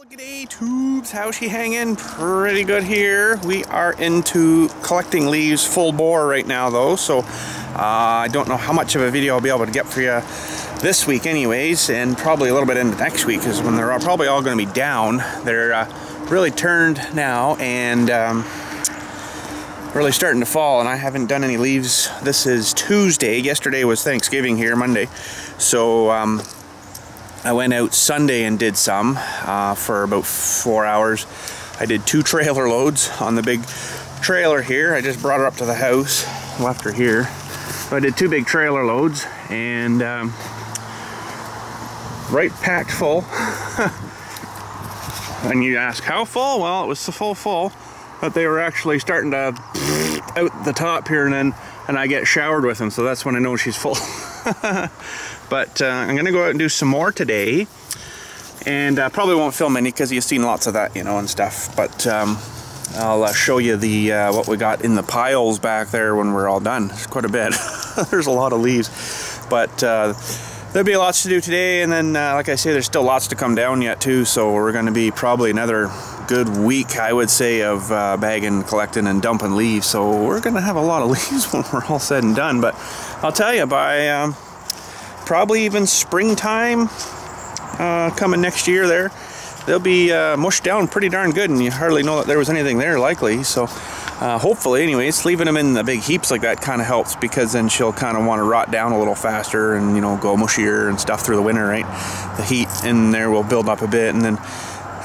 G'day tubes, how's she hanging? Pretty good here. We are into collecting leaves full bore right now though, so I don't know how much of a video I'll be able to get for you this week anyways, and probably a little bit into next week, because when they're probably all going to be down. They're really turned now and really starting to fall, and I haven't done any leaves. This is Tuesday. Yesterday was Thanksgiving here, Monday, so I went out Sunday and did some for about 4 hours. I did 2 trailer loads on the big trailer here. I just brought her up to the house, left her here. So I did 2 big trailer loads and right packed full. And you ask how full? Well, it was so full, but they were actually starting to out the top here, and I get showered with them, so that's when I know she's full. But I'm gonna go out and do some more today, and probably won't film any because you've seen lots of that, you know, and stuff. But I'll show you the what we got in the piles back there when we're all done. It's quite a bit. There's a lot of leaves, but there'll be lots to do today, and then like I say, there's still lots to come down yet too. So we're going to be probably another good week, I would say, of bagging, collecting, and dumping leaves. So we're going to have a lot of leaves when we're all said and done. But I'll tell you, by probably even springtime coming next year, they'll be mushed down pretty darn good, and you hardly know that there was anything there likely. So hopefully, anyways, leaving them in the big heaps like that kind of helps, because then she'll kind of want to rot down a little faster and, you know, go mushier and stuff through the winter, right? The heat in there will build up a bit, and then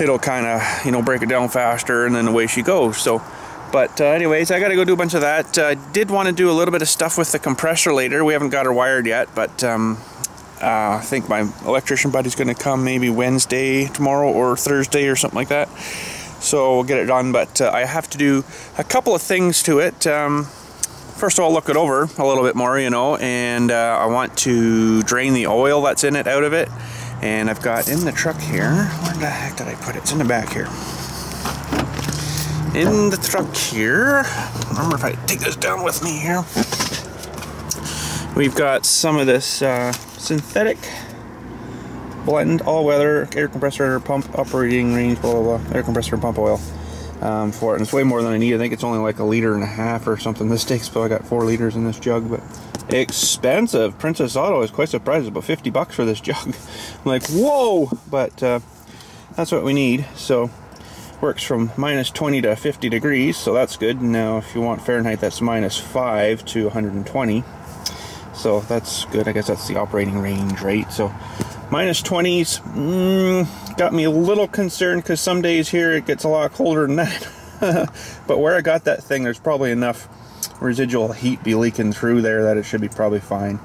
it'll kind of, you know, break it down faster, and then away she goes. So but anyways, I gotta go do a bunch of that. I did want to do a little bit of stuff with the compressor later. We haven't got her wired yet, but I think my electrician buddy's gonna come maybe Wednesday, tomorrow, or Thursday or something like that. So we'll get it done, but I have to do a couple of things to it. First of all, look it over a little bit more, you know, and I want to drain the oil that's in it out of it. And I've got in the truck here, where the heck did I put it? It's in the back here. In the truck here, remember if I take this down with me here, we've got some of this synthetic blend all-weather air compressor pump operating range, blah blah blah, air compressor and pump oil for it. And it's way more than I need. I think it's only like 1.5 liters or something. This takes, so I got 4 liters in this jug, but expensive. Princess Auto is quite surprised. It's about 50 bucks for this jug. I'm like, whoa! But that's what we need. So works from -20 to 50 degrees, so that's good. Now if you want Fahrenheit, that's -5 to 120, so that's good. I guess that's the operating range, right? So -20s got me a little concerned, because some days here it gets a lot colder than that. But where I got that thing, there's probably enough residual heat be leaking through there that it should be probably fine.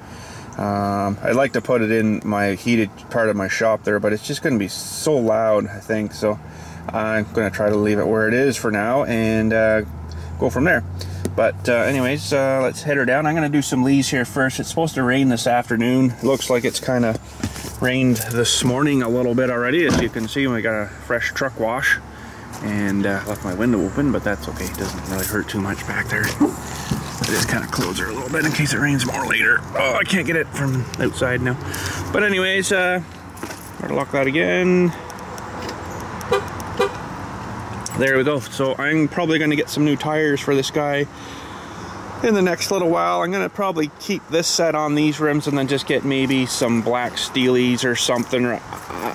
I'd like to put it in my heated part of my shop there, but it's just going to be so loud, I think. So I'm going to try to leave it where it is for now and go from there. But anyways, let's head her down. I'm going to do some leaves here first. It's supposed to rain this afternoon. It looks like it's kind of rained this morning a little bit already. As you can see, we got a fresh truck wash, and left my window open, but that's okay. It doesn't really hurt too much back there. I just kind of close her a little bit in case it rains more later. Oh, I can't get it from outside now. But anyways, gotta lock that again. There we go. So I'm probably going to get some new tires for this guy in the next little while. I'm going to probably keep this set on these rims, and then just get maybe some black steelies or something, or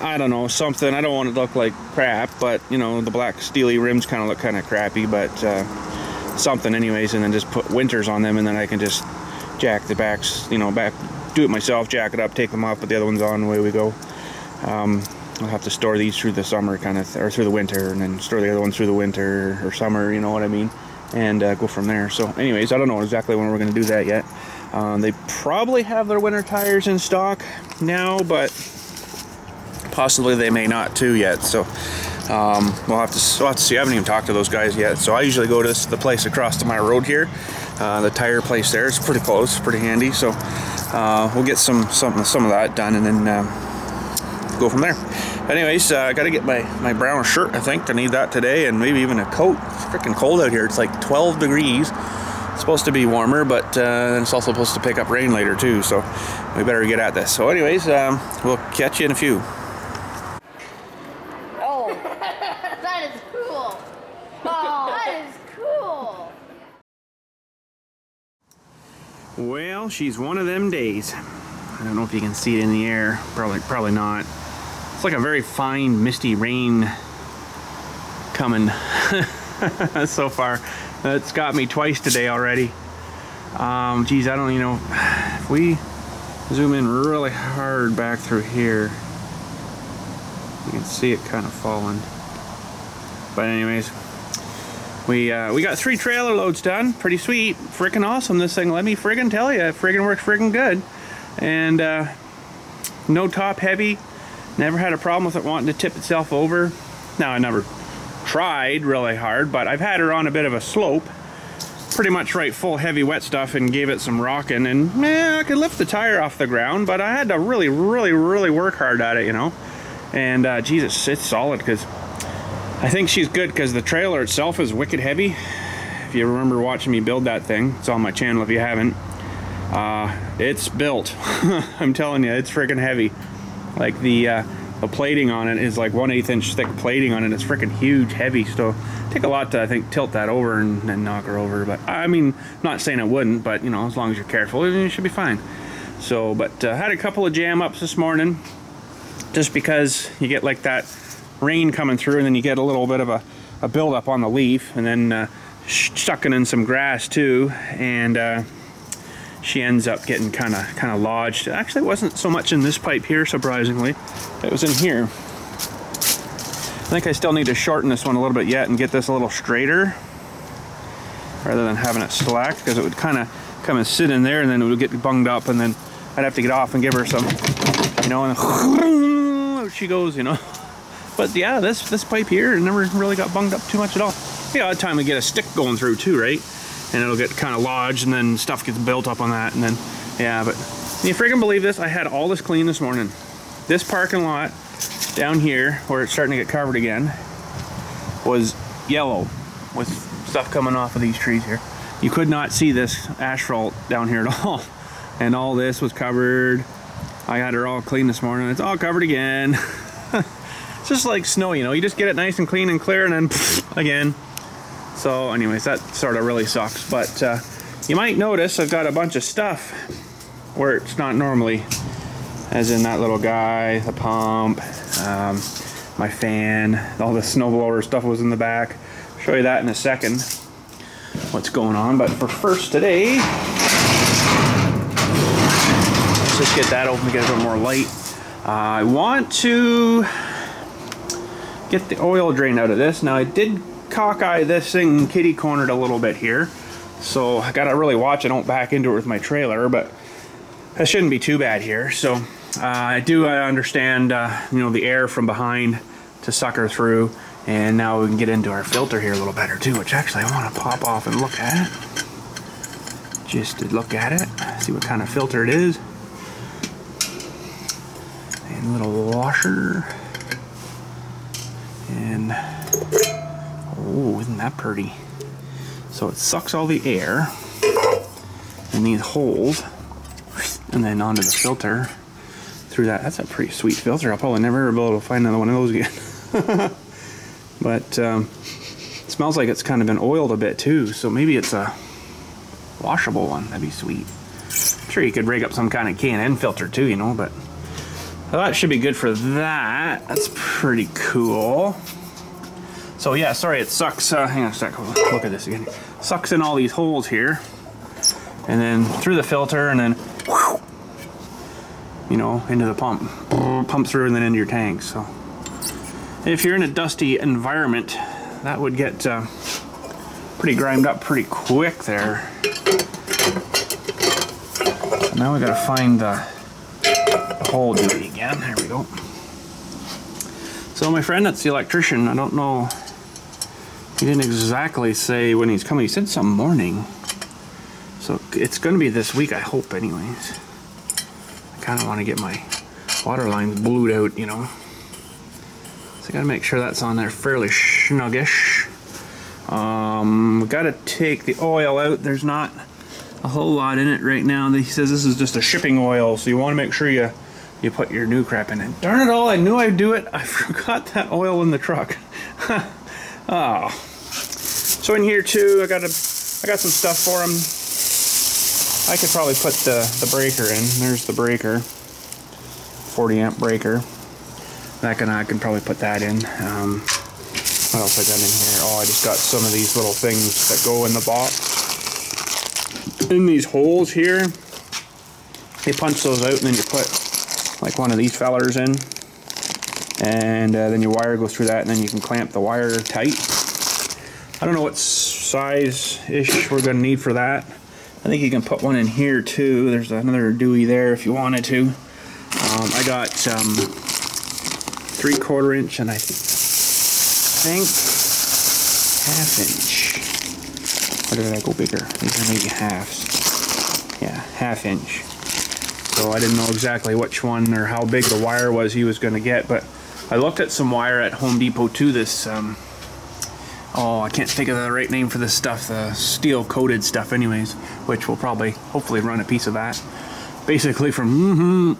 I don't know, something. I don't want it to look like crap, but you know, the black steely rims kind of look kind of crappy, but something anyways, and then just put winters on them, and then I can just jack the backs, you know, do it myself, jack it up, take them off, put the other ones on, away we go. I'll have to store these through the summer kind of, or through the winter, and then store the other ones through the winter or summer, you know what I mean, and go from there. So anyways, I don't know exactly when we're going to do that yet. They probably have their winter tires in stock now, but possibly they may not too yet. So we'll have to see. I haven't even talked to those guys yet. So I usually go to the place across to my road here, the tire place there. It's pretty close, pretty handy. So we'll get some of that done, and then go from there. Anyways, I gotta get my brown shirt. I think I need that today, and maybe even a coat. It's freaking cold out here. It's like 12 degrees. It's supposed to be warmer, but it's also supposed to pick up rain later too, so we better get at this. So anyways, we'll catch you in a few. Oh, That is cool. Oh, that is cool. Well, she's one of them days. I don't know if you can see it in the air. Probably not. It's like a very fine, misty rain coming so far. It's got me twice today already. Geez, I don't even know. If we zoom in really hard back through here, you can see it kind of falling. But anyways, we got 3 trailer loads done. Pretty sweet. Freaking awesome, this thing. Let me friggin' tell you, it friggin' works friggin' good. And no top heavy. Never had a problem with it wanting to tip itself over. Now, I never tried really hard, but I've had her on a bit of a slope. Pretty much right full heavy wet stuff and gave it some rocking, and I could lift the tire off the ground, but I had to really work hard at it, you know. And geez, it's solid, because I think she's good because the trailer itself is wicked heavy. If you remember watching me build that thing, it's on my channel if you haven't. It's built. I'm telling you, it's freaking heavy. Like the plating on it is like 1/8 inch thick plating on it. It's freaking huge, heavy. So take a lot to, I think, tilt that over and knock her over. But I mean, I'm not saying it wouldn't, but you know, as long as you're careful, you should be fine. So, but had a couple of jam ups this morning, just because you get like that rain coming through, and then you get a little bit of a build up on the leaf, and then sucking in some grass too, and she ends up getting kind of lodged. Actually, it wasn't so much in this pipe here, surprisingly. It was in here. I think I still need to shorten this one a little bit yet and get this a little straighter, rather than having it slack, because it would kind of come and sit in there, and then it would get bunged up, and then I'd have to get off and give her some, you know, and out she goes, you know. But yeah, this pipe here never really got bunged up too much at all. The odd time we get a stick going through too, right? And it'll get kind of lodged, and then stuff gets built up on that, and then, yeah, but can you freaking believe this? I had all this clean this morning. This parking lot down here, where it's starting to get covered again, was yellow with stuff coming off of these trees here. You could not see this asphalt down here at all. And all this was covered. I had her all clean this morning. It's all covered again. It's just like snow, you know, you just get it nice and clean and clear, and then again. So anyways, that sort of really sucks. But you might notice I've got a bunch of stuff where it's not normally, as in that little guy, the pump, my fan, all the snowblower stuff was in the back. I'll show you that in a second, what's going on. But for first today, let's just get that open to get a bit more light. I want to get the oil drain out of this. Now I did cockeye this thing kitty cornered a little bit here, so I gotta really watch I don't back into it with my trailer, but that shouldn't be too bad here. So I understand you know, the air from behind to suck her through, and now we can get into our filter here a little better too, which actually I want to pop off and look at, just to look at it, see what kind of filter it is. And a little washer, and oh, isn't that pretty? So it sucks all the air in these holes, and then onto the filter through that. That's a pretty sweet filter. I'll probably never be able to find another one of those again. But it smells like it's kind of been oiled a bit too, so maybe it's a washable one. That'd be sweet. I'm sure you could rig up some kind of K&N filter too, you know, but that should be good for that. That's pretty cool. So yeah, sorry, it sucks. Hang on a sec, look at this again. Sucks in all these holes here, and then through the filter, and then whoosh, you know, into the pump. Pump through and then into your tank. So if you're in a dusty environment, that would get pretty grimed up pretty quick there. So now we gotta find the hole duty again. There we go. So my friend that's the electrician, I don't know, he didn't exactly say when he's coming. He said some morning. So it's going to be this week, I hope, anyways. I kind of want to get my water lines blued out, you know. So I got to make sure that's on there fairly snuggish. We got to take the oil out. There's not a whole lot in it right now. He says this is just a shipping oil, so you want to make sure you you put your new crap in it. Darn it all, I knew I'd do it. I forgot that oil in the truck. Oh. So in here too, I got some stuff for him. I could probably put the breaker in. There's the breaker, 40 amp breaker. I can probably put that in. What else I got in here? Oh, I just got some of these little things that go in the box. In these holes here, you punch those out and then you put like one of these fellers in. And then your wire goes through that and then you can clamp the wire tight. I don't know what size-ish we're going to need for that. I think you can put one in here too. There's another Dewey there if you wanted to. I got 3/4 inch and I think 1/2 inch. Or did I go bigger? These are maybe halves. Yeah, 1/2 inch. So I didn't know exactly which one or how big the wire was he was going to get, but I looked at some wire at Home Depot too. This oh, I can't think of the right name for this stuff, the steel coated stuff anyways, which will probably hopefully run a piece of that basically from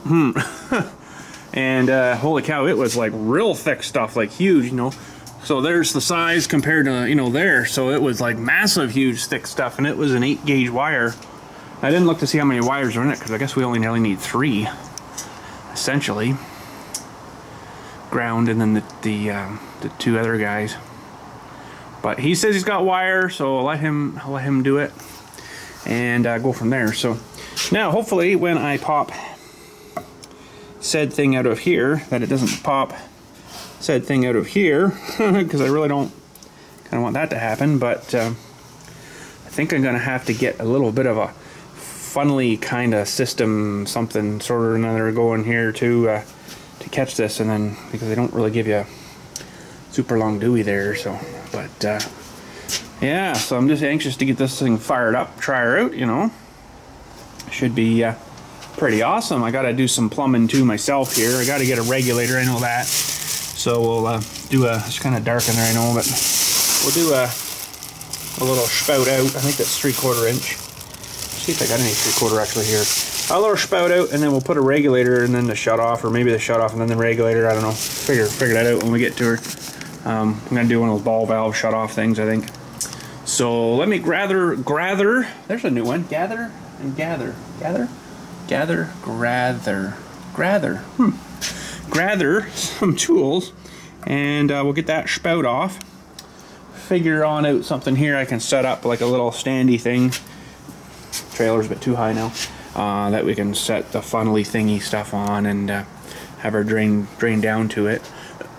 and holy cow, it was like real thick stuff, like huge, you know. So there's the size compared to, you know, there. So it was like massive, huge, thick stuff, and it was an 8-gauge wire. I didn't look to see how many wires are in it because I guess we only need 3 essentially. Ground and then the 2 other guys. But he says he's got wire, so I'll let him do it and go from there. So now hopefully when I pop said thing out of here, that it doesn't pop said thing out of here because I really don't kind of want that to happen. But I think I'm gonna have to get a little bit of a funnely kind of system, something sort of another going here to catch this, and then because they don't really give you a super long Dewey there. So but yeah, so I'm just anxious to get this thing fired up, try her out, you know. Should be pretty awesome. I gotta do some plumbing too myself here. I gotta get a regulator, I know that. So we'll do it's kind of dark in there, I know, but we'll do a little spout out. I think that's 3/4 inch. See if I got any 3/4 actually here. A little spout out, and then we'll put a regulator and then the shut off, or maybe the shut off and then the regulator. I don't know. Figure that out when we get to her. I'm gonna do one of those ball valve shut off things, I think. So let me gather. There's a new one. Gather and gather. Gather some tools, and we'll get that spout off. Figure on out something here I can set up like a little standy thing. Trailer's a bit too high now. That we can set the funnely thingy stuff on and have her drain down to it.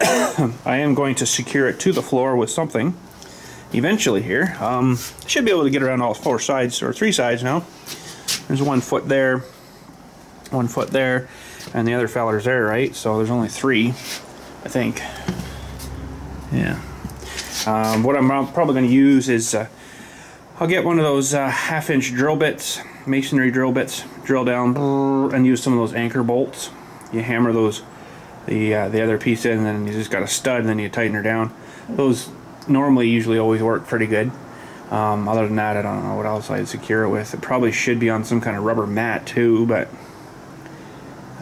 I am going to secure it to the floor with something eventually here. Should be able to get around all 4 sides, or 3 sides now. There's 1 foot there, 1 foot there, and the other feller's there, right? So there's only 3, I think. Yeah. What I'm probably going to use is I'll get one of those 1/2 inch drill bits, masonry drill bits, drill down, and use some of those anchor bolts. You hammer those, the other piece in, and then you just got a stud, and then you tighten her down. Those normally usually always work pretty good. Other than that, I don't know what else I'd secure it with. It probably should be on some kind of rubber mat too, but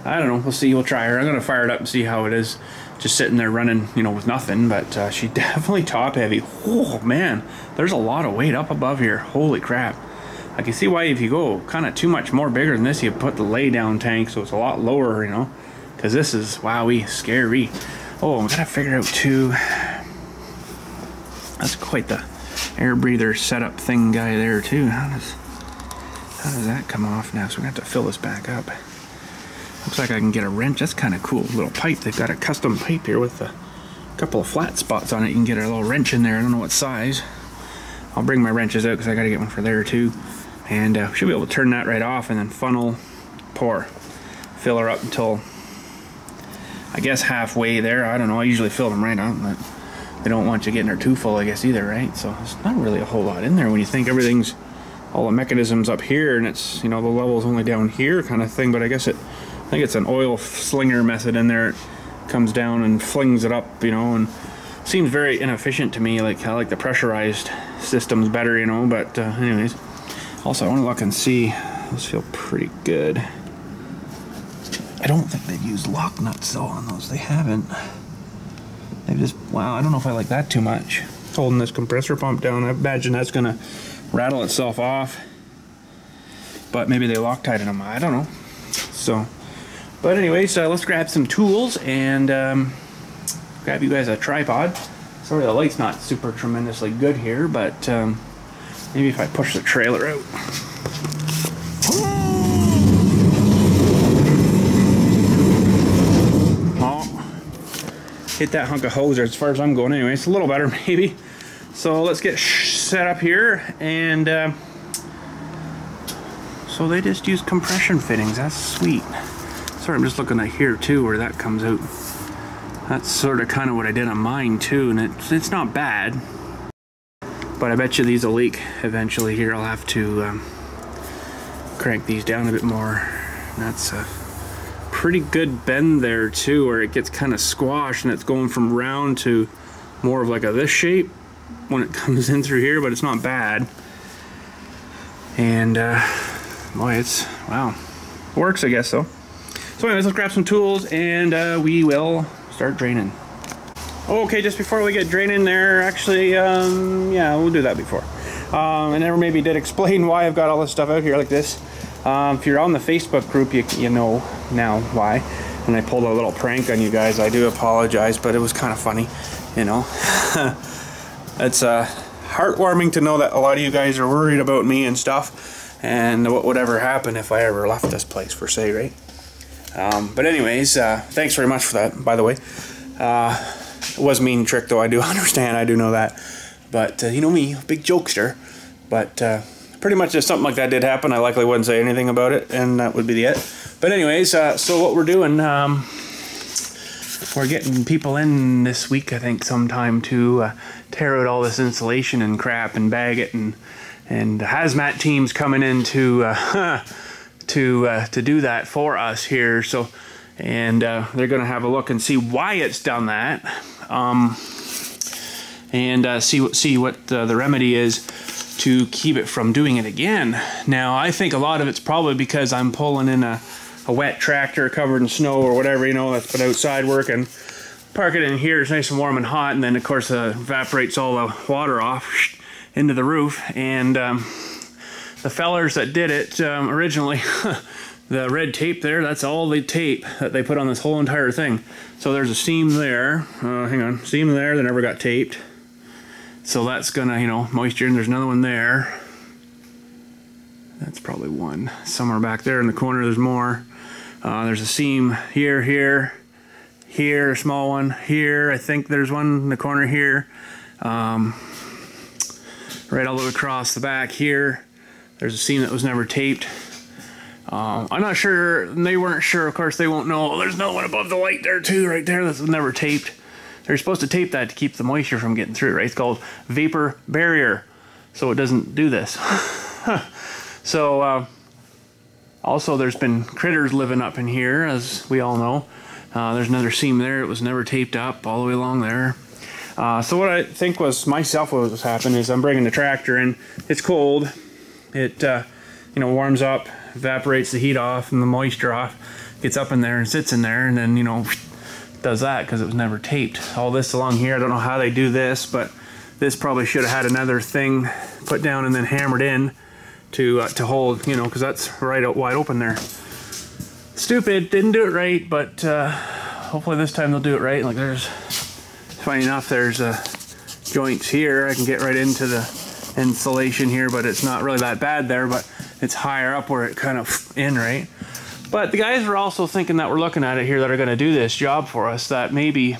I don't know. We'll see. We'll try her. I'm gonna fire it up and see how it is. Just sitting there running, you know, with nothing. But she's definitely top heavy. Oh man, there's a lot of weight up above here. Holy crap! I can see why if you go kind of too much more bigger than this, you put the lay down tank, so it's a lot lower, you know. Because this is wowie scary. Oh, I'm gonna figure out too. That's quite the air breather setup thing guy there too. How does that come off now? So we're gonna have to fill this back up. Looks like I can get a wrench. That's kind of cool. Little pipe. They've got a custom pipe here with a couple of flat spots on it. You can get a little wrench in there. I don't know what size. I'll bring my wrenches out because I got to get one for there too. And should be able to turn that right off and then funnel, pour, fill her up until I guess halfway there. I don't know. I usually fill them right on, but they don't want you getting her too full, I guess, either, right? So there's not really a whole lot in there when you think everything's, all the mechanisms up here, and it's, you know, the level's only down here kind of thing. But I guess I think it's an oil slinger method in there. It comes down and flings it up, you know, and seems very inefficient to me. Like I like the pressurized systems better, you know. But anyways, also I want to look and see. Those feel pretty good. I don't think they've used lock nuts though on those. They haven't. They've just, wow, I don't know if I like that too much. Holding this compressor pump down, I imagine that's gonna rattle itself off. But maybe they Loctited them, I don't know. So, but anyways, let's grab some tools and grab you guys a tripod. Sorry the light's not super tremendously good here, but maybe if I push the trailer out. Hit that hunk of hose there as far as I'm going anyway. It's a little better maybe. So let's get set up here, and so they just use compression fittings. That's sweet. Sorry, I'm just looking at here too where that comes out. That's sort of kind of what I did on mine too, and it's not bad. But I bet you these will leak eventually here. I'll have to crank these down a bit more. And that's a pretty good bend there too, where it gets kind of squashed and it's going from round to more of like a this shape when it comes in through here, but it's not bad. And boy, it's, wow, it works, I guess so. So anyways, let's grab some tools and we will start draining. Okay, just before we get draining there, actually, yeah, we'll do that before. I never maybe did explain why I've got all this stuff out here like this. If you're on the Facebook group, you know now why. And I pulled a little prank on you guys. I do apologize, but it was kind of funny, you know. It's heartwarming to know that a lot of you guys are worried about me and stuff, and what would ever happen if I ever left this place, per se, right? But anyways, thanks very much for that, by the way. It was a mean trick, though. I do understand. I do know that. But you know me, big jokester. But pretty much if something like that did happen, I likely wouldn't say anything about it, and that would be the it. But anyways, so what we're doing, we're getting people in this week, I think, sometime to tear out all this insulation and crap and bag it, and the hazmat team's coming in to do that for us here. So, and they're going to have a look and see why it's done that, and see what the remedy is to keep it from doing it again. Now, I think a lot of it's probably because I'm pulling in a wet tractor covered in snow or whatever, you know, that's been outside working. Park it in here, it's nice and warm and hot, and then of course evaporates all the water off into the roof. And the fellers that did it originally, the red tape there, that's all the tape that they put on this whole entire thing. So there's a seam there, hang on, seam there that never got taped. So that's gonna, you know, moisture, and there's another one there. That's probably one. Somewhere back there in the corner there's more. There's a seam here, here, a small one here. I think there's one in the corner here. Right all the way across the back here. There's a seam that was never taped. I'm not sure, they weren't sure, of course they won't know. There's another one above the light there too, right there, that's never taped. They're supposed to tape that to keep the moisture from getting through, right? It's called vapor barrier, so it doesn't do this. So, also there's been critters living up in here, as we all know. There's another seam there, it was never taped up all the way along there. So what I think was myself what was happening is I'm bringing the tractor in, it's cold, it you know, warms up, evaporates the heat off and the moisture off, gets up in there and sits in there, and then, you know, does that because it was never taped. All this along here, I don't know how they do this, but this probably should have had another thing put down and then hammered in to hold, you know, because that's right out wide open there. Stupid, didn't do it right, but hopefully this time they'll do it right. Like there's, funny enough, there's joints here. I can get right into the insulation here, but it's not really that bad there, but it's higher up where it kind of in, right? But the guys are also thinking that we're looking at it here that are going to do this job for us, that maybe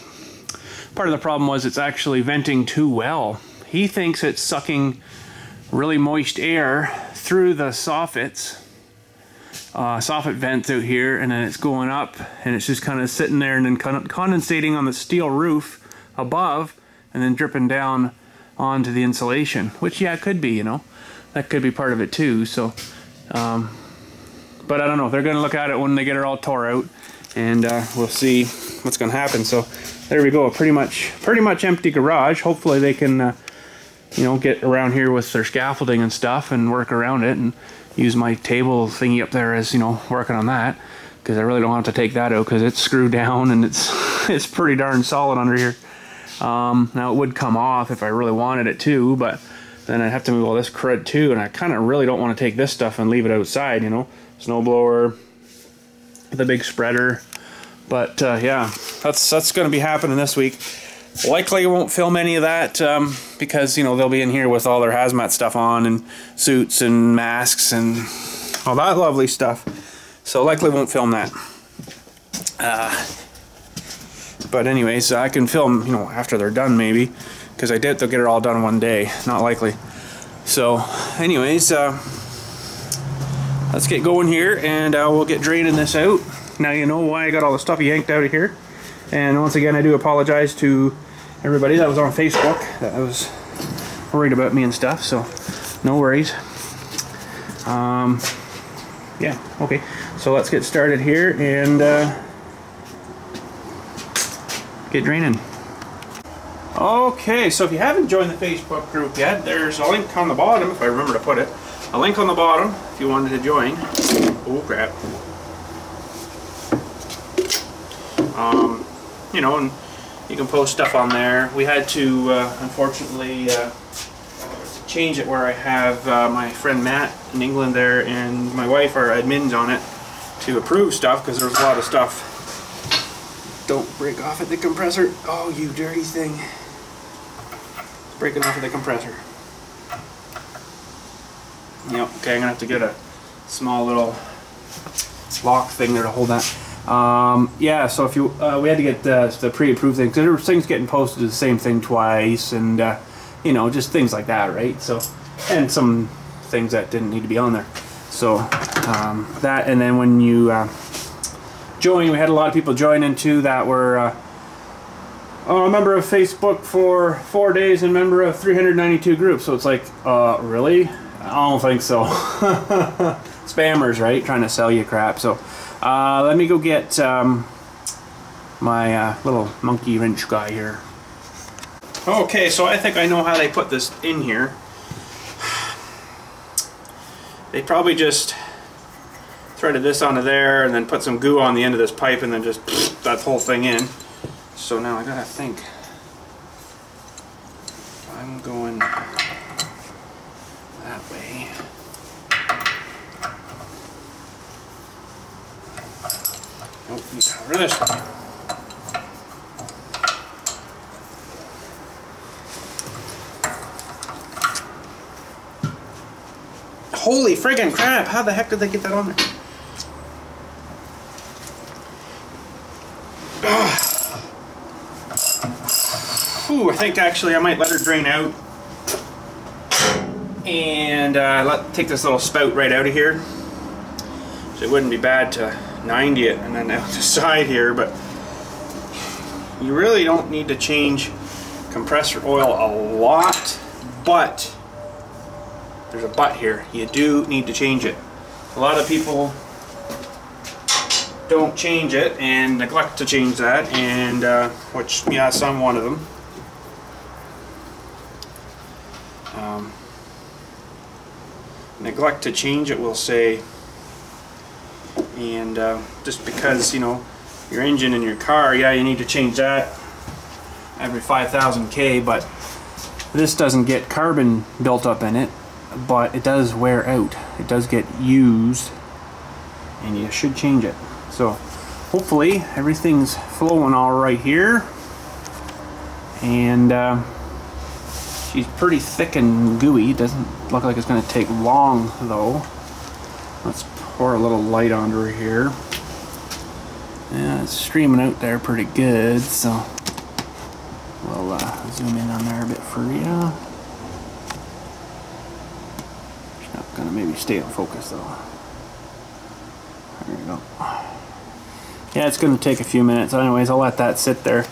part of the problem was it's actually venting too well. He thinks it's sucking really moist air through the soffits, soffit vents out here, and then it's going up and it's just kind of sitting there and then condensating on the steel roof above and then dripping down onto the insulation, which, yeah, it could be, you know, that could be part of it too. So but I don't know, they're gonna look at it when they get it all tore out, and we'll see what's gonna happen. So there we go, a pretty much empty garage. Hopefully they can you know, get around here with their scaffolding and stuff and work around it and use my table thingy up there as, you know, working on that. because I really don't have to take that out because it's screwed down and it's pretty darn solid under here. Now it would come off if I really wanted it to, but then I'd have to move all this crud too, and I kind of really don't want to take this stuff and leave it outside, you know. Snowblower, the big spreader. But yeah, that's going to be happening this week. Likely won't film any of that because, you know, they'll be in here with all their hazmat stuff on and suits and masks and all that lovely stuff. So likely won't film that. But anyways, I can film, you know, after they're done maybe, because I doubt they'll get it all done one day. Not likely. So anyways, let's get going here and we'll get draining this out. Now you know why I got all the stuff yanked out of here. And once again, I do apologize to everybody that was on Facebook that was worried about me and stuff, so no worries. Yeah, okay, so let's get started here and get draining. Okay, so if you haven't joined the Facebook group yet, there's a link on the bottom, if I remember to put it. A link on the bottom if you wanted to join. Oh crap. You know, and you can post stuff on there. We had to unfortunately change it where I have my friend Matt in England there and my wife are admins on it to approve stuff, because there's a lot of stuff. Don't break off at the compressor. Oh, you dirty thing. It's breaking off of the compressor. Yep, okay, I'm gonna have to get a small little lock thing there to hold that. Yeah, so if you we had to get the pre-approved things. There were things getting posted to the same thing twice, and you know, just things like that, right? So, and some things that didn't need to be on there. So that, and then when you join, we had a lot of people join in too that were a member of Facebook for 4 days and member of 392 groups. So it's like, really? I don't think so. Spammers, right? Trying to sell you crap. So let me go get my little monkey wrench guy here. Okay, so I think I know how they put this in here. They probably just threaded this onto there and then put some goo on the end of this pipe and then just that whole thing in. So now I gotta think. I'm going that way. Nope, get rid of this one. Holy friggin' crap, how the heck did they get that on there? Ooh, I think actually I might let her drain out and take this little spout right out of here. So it wouldn't be bad to 90 it and then out the side here, but you really don't need to change compressor oil a lot, but there's a but here. You do need to change it. A lot of people don't change it and neglect to change that, and which, yeah, I'm one of them. Neglect to change it, we'll say, and just because, you know, your engine in your car, yeah, you need to change that every 5,000 K, but this doesn't get carbon built up in it, but it does wear out. It does get used, and you should change it. So hopefully everything's flowing all right here, and she's pretty thick and gooey. Doesn't look like it's going to take long though. Let's pour a little light onto her here. Yeah, it's streaming out there pretty good, so we'll zoom in on there a bit for you. She's not going to maybe stay in focus though. There you go. Yeah, it's going to take a few minutes. Anyways, I'll let that sit there.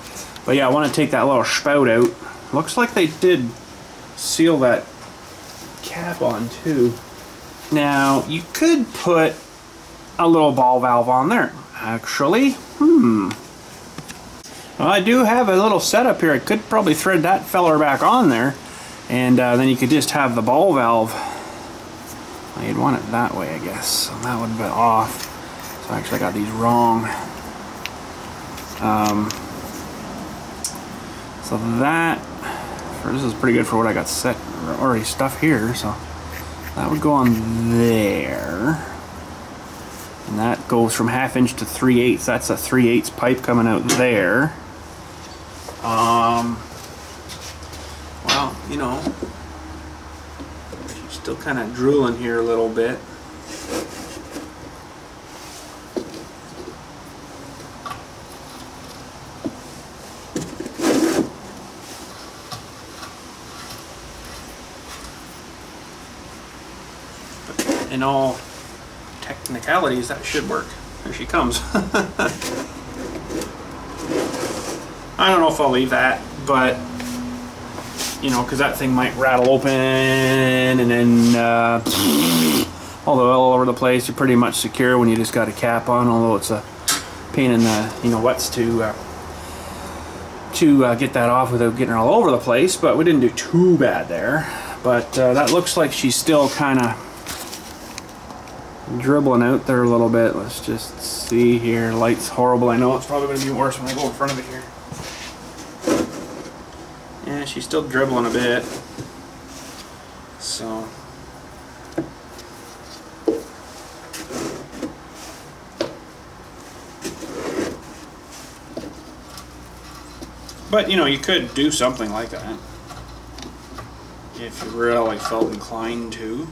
But yeah, I want to take that little spout out. Looks like they did seal that cap on too. Now, you could put a little ball valve on there. Actually, well, I do have a little setup here. I could probably thread that feller back on there, and then you could just have the ball valve. You'd want it that way, I guess. So that would be off. So I actually got these wrong. So that, this is pretty good for what I got set already stuff here. So that would go on there. And that goes from 1/2 inch to 3/8. That's a 3/8 pipe coming out there. Well, you know, she's still kind of drooling here a little bit. But in all technicalities, that should work. There she comes. I don't know if I'll leave that, but you know, because that thing might rattle open and then all the oil all over the place. You're pretty much secure when you just got a cap on, although it's a pain in the wets to get that off without getting all over the place. But we didn't do too bad there. But that looks like she's still kind of dribbling out there a little bit. Let's just see here. Light's horrible. I know it's probably going to be worse when I go in front of it here. Yeah, she's still dribbling a bit. So but you know, you could do something like that if you really felt inclined to.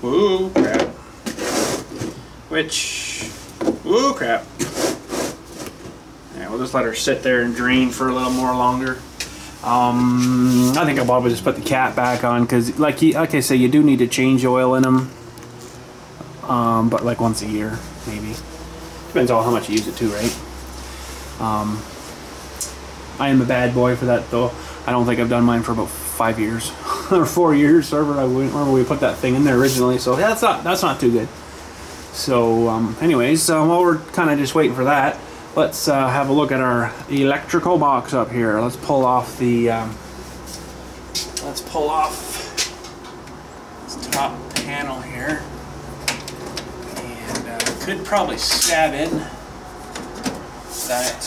Ooh, crap. Ooh, crap. Yeah, we'll just let her sit there and drain for a little more longer. I think I'll probably just put the cap back on because, like I say, you do need to change oil in them. But like once a year, maybe. Depends on how much you use it too, right? I am a bad boy for that though. I don't think I've done mine for about 5 years or 4 years. I remember we put that thing in there originally, so yeah, that's not too good. So, anyways, while we're kind of just waiting for that, let's have a look at our electrical box up here. Let's pull off the this top panel here, and could probably stab in that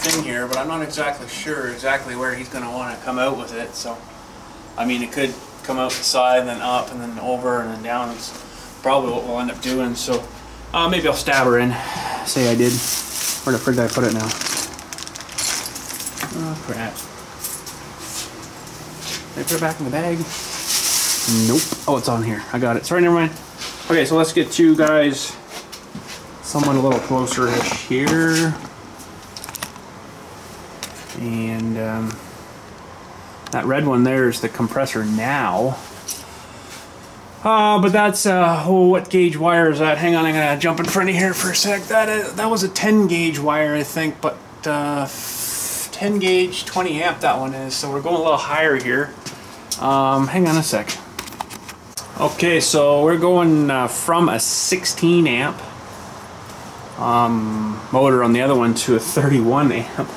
thing here, but I'm not exactly sure where he's going to want to come out with it. So, I mean, it could come out the side and then up and then over and then down. It's probably what we'll end up doing. So maybe I'll stab her in. Say I did. Where the frig did I put it now? Oh crap. Did I put it back in the bag? Nope. Oh, it's on here. I got it. Sorry, never mind. Okay, so let's get you guys someone a little closer here. And that red one there is the compressor now. But that's, what gauge wire is that? Hang on, I'm gonna jump in front of here for a sec. That was a 10 gauge wire, I think, but 10 gauge, 20 amp that one is. So we're going a little higher here. Hang on a sec. Okay, so we're going from a 16 amp motor on the other one to a 31 amp.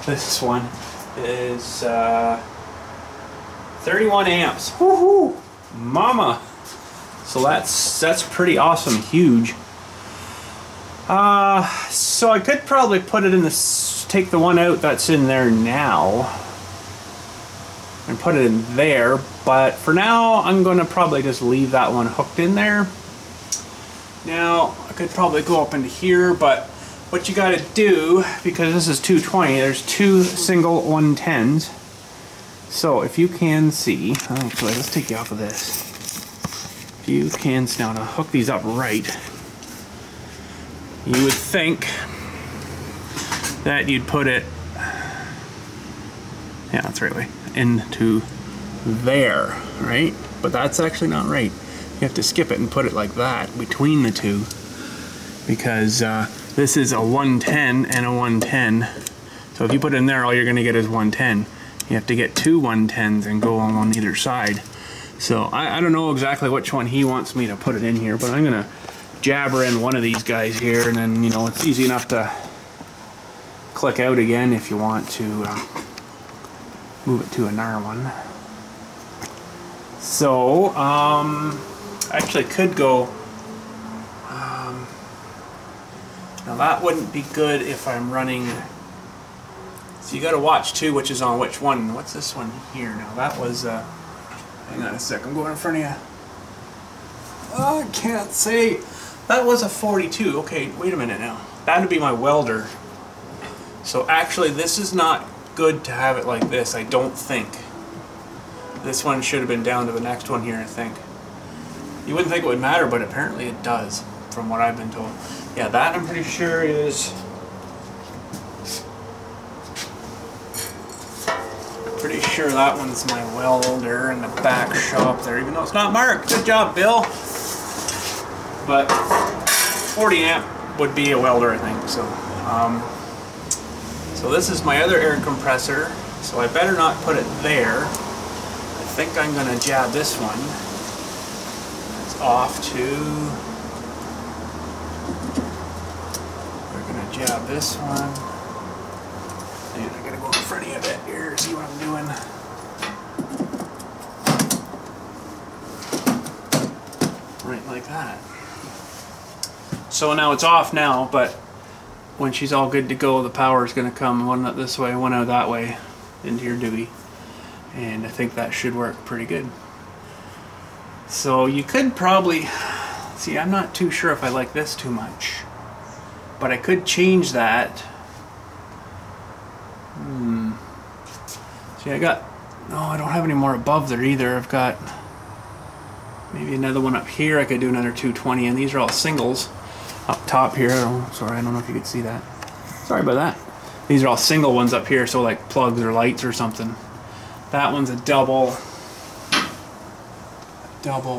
This one is 31 amps. Woohoo! Mama! So that's pretty awesome, huge. So I could probably put it in this, take the one out that's in there now and put it in there, but for now I'm going to probably just leave that one hooked in there. Now I could probably go up into here, but what you got to do, because this is 220, there's two single 110s. So if you can see, actually let's take you off of this. If you can now to hook these up right, you would think that you'd put it, yeah, that's the right way, into there, right? But that's actually not right. You have to skip it and put it like that between the two, because this is a 110 and a 110. So if you put it in there, all you're going to get is 110. You have to get two 110s and go on either side. So I don't know exactly which one he wants me to put it in here, but I'm going to jabber in one of these guys here, and then, you know, it's easy enough to click out again if you want to move it to another one. So, actually could go, now that wouldn't be good if I'm running, so you gotta watch too which is on which one. What's this one here now? That was, hang on a sec, I'm going in front of you. Oh, I can't say. That was a 42. Okay, wait a minute now. That would be my welder. So actually this is not good to have it like this, I don't think. This one should have been down to the next one here, I think. You wouldn't think it would matter, but apparently it does, from what I've been told. Yeah, that I'm pretty sure is... Pretty sure that one's my welder in the back shop there, even though it's not marked. Good job, Bill. But 40 amp would be a welder, I think. So this is my other air compressor. So I better not put it there. I think I'm gonna jab this one. It's off to. We're gonna jab this one. And I gotta go in front of you a bit here, see what I'm doing. Right like that. So now it's off now, but when she's all good to go, the power is going to come one out this way, one out that way into your dewey. And I think that should work pretty good. So you could probably, see, I'm not too sure if I like this too much, but I could change that. See, I got, no, I don't have any more above there either. I've got maybe another one up here. I could do another 220, and these are all singles up top here. Oh, sorry, I don't know if you could see that. Sorry about that. These are all single ones up here, so like plugs or lights or something. That one's a double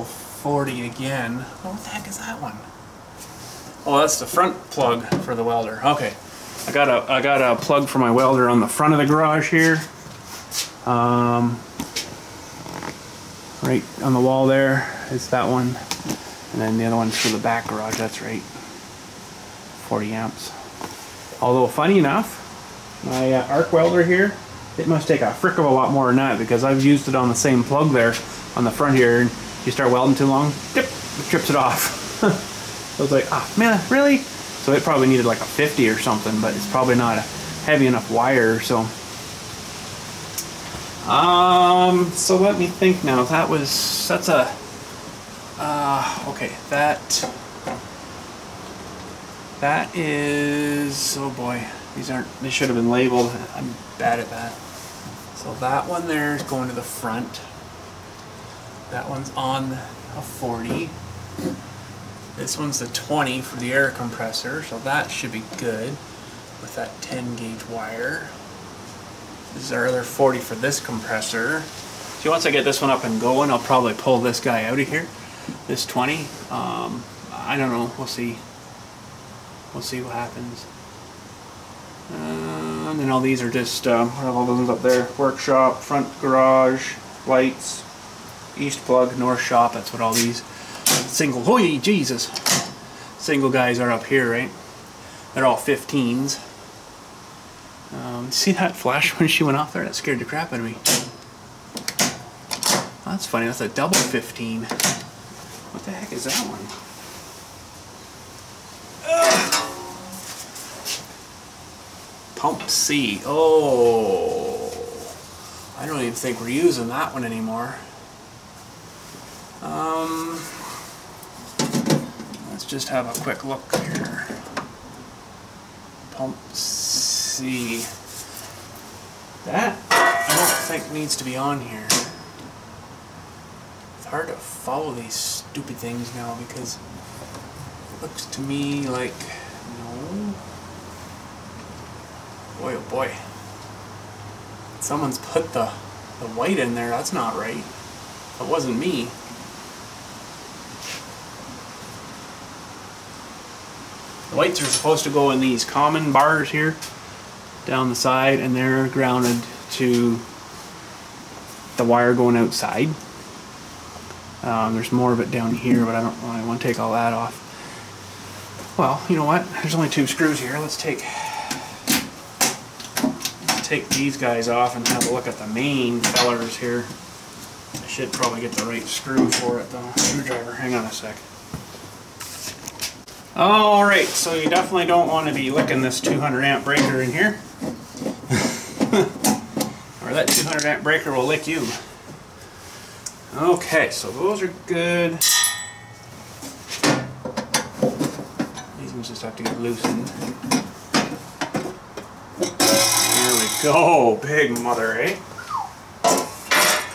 40 again. What the heck is that one? Oh, that's the front plug for the welder. Okay, I got a plug for my welder on the front of the garage here. Right on the wall there is that one, and then the other one's for the back garage. That's right, 40 amps. Although funny enough, my arc welder here, it must take a frick of a lot more than that, because I've used it on the same plug there on the front here, and you start welding too long, dip, it trips it off. I was like, ah, man, really? So it probably needed like a 50 or something, but it's probably not a heavy enough wire, so. So let me think now. That's a, okay, that is, oh boy, they should have been labeled. I'm bad at that. So that one there is going to the front. That one's on a 40. This one's the 20 for the air compressor, so that should be good with that 10 gauge wire. This is our other 40 for this compressor. So once I get this one up and going, I'll probably pull this guy out of here. This 20. I don't know. We'll see. We'll see what happens. And then all these are just, what are all those ones up there? Workshop, front garage, lights, east plug, north shop. That's what all these single, holy Jesus, single guys are up here, right? They're all 15s. See that flash when she went off there? That scared the crap out of me. Oh, that's funny, that's a double 15. What the heck is that one? Pump C. Oh, I don't even think we're using that one anymore. Let's just have a quick look here. Pump C. That I don't think needs to be on here. It's hard to follow these stupid things now because it looks to me like, no. Boy, oh boy. Someone's put the white in there. That's not right. That wasn't me. The whites are supposed to go in these common bars here down the side, and they're grounded to the wire going outside. There's more of it down here, but I want to take all that off. Well, you know what? There's only 2 screws here. Let's take these guys off and have a look at the main fellers here. Should probably get the right screw for it though. Screwdriver, hang on a sec. Alright, so you definitely don't want to be licking this 200 amp breaker in here. Or that 200 amp breaker will lick you. Okay, so those are good. These ones just have to get loosened. There we go, big mother, eh?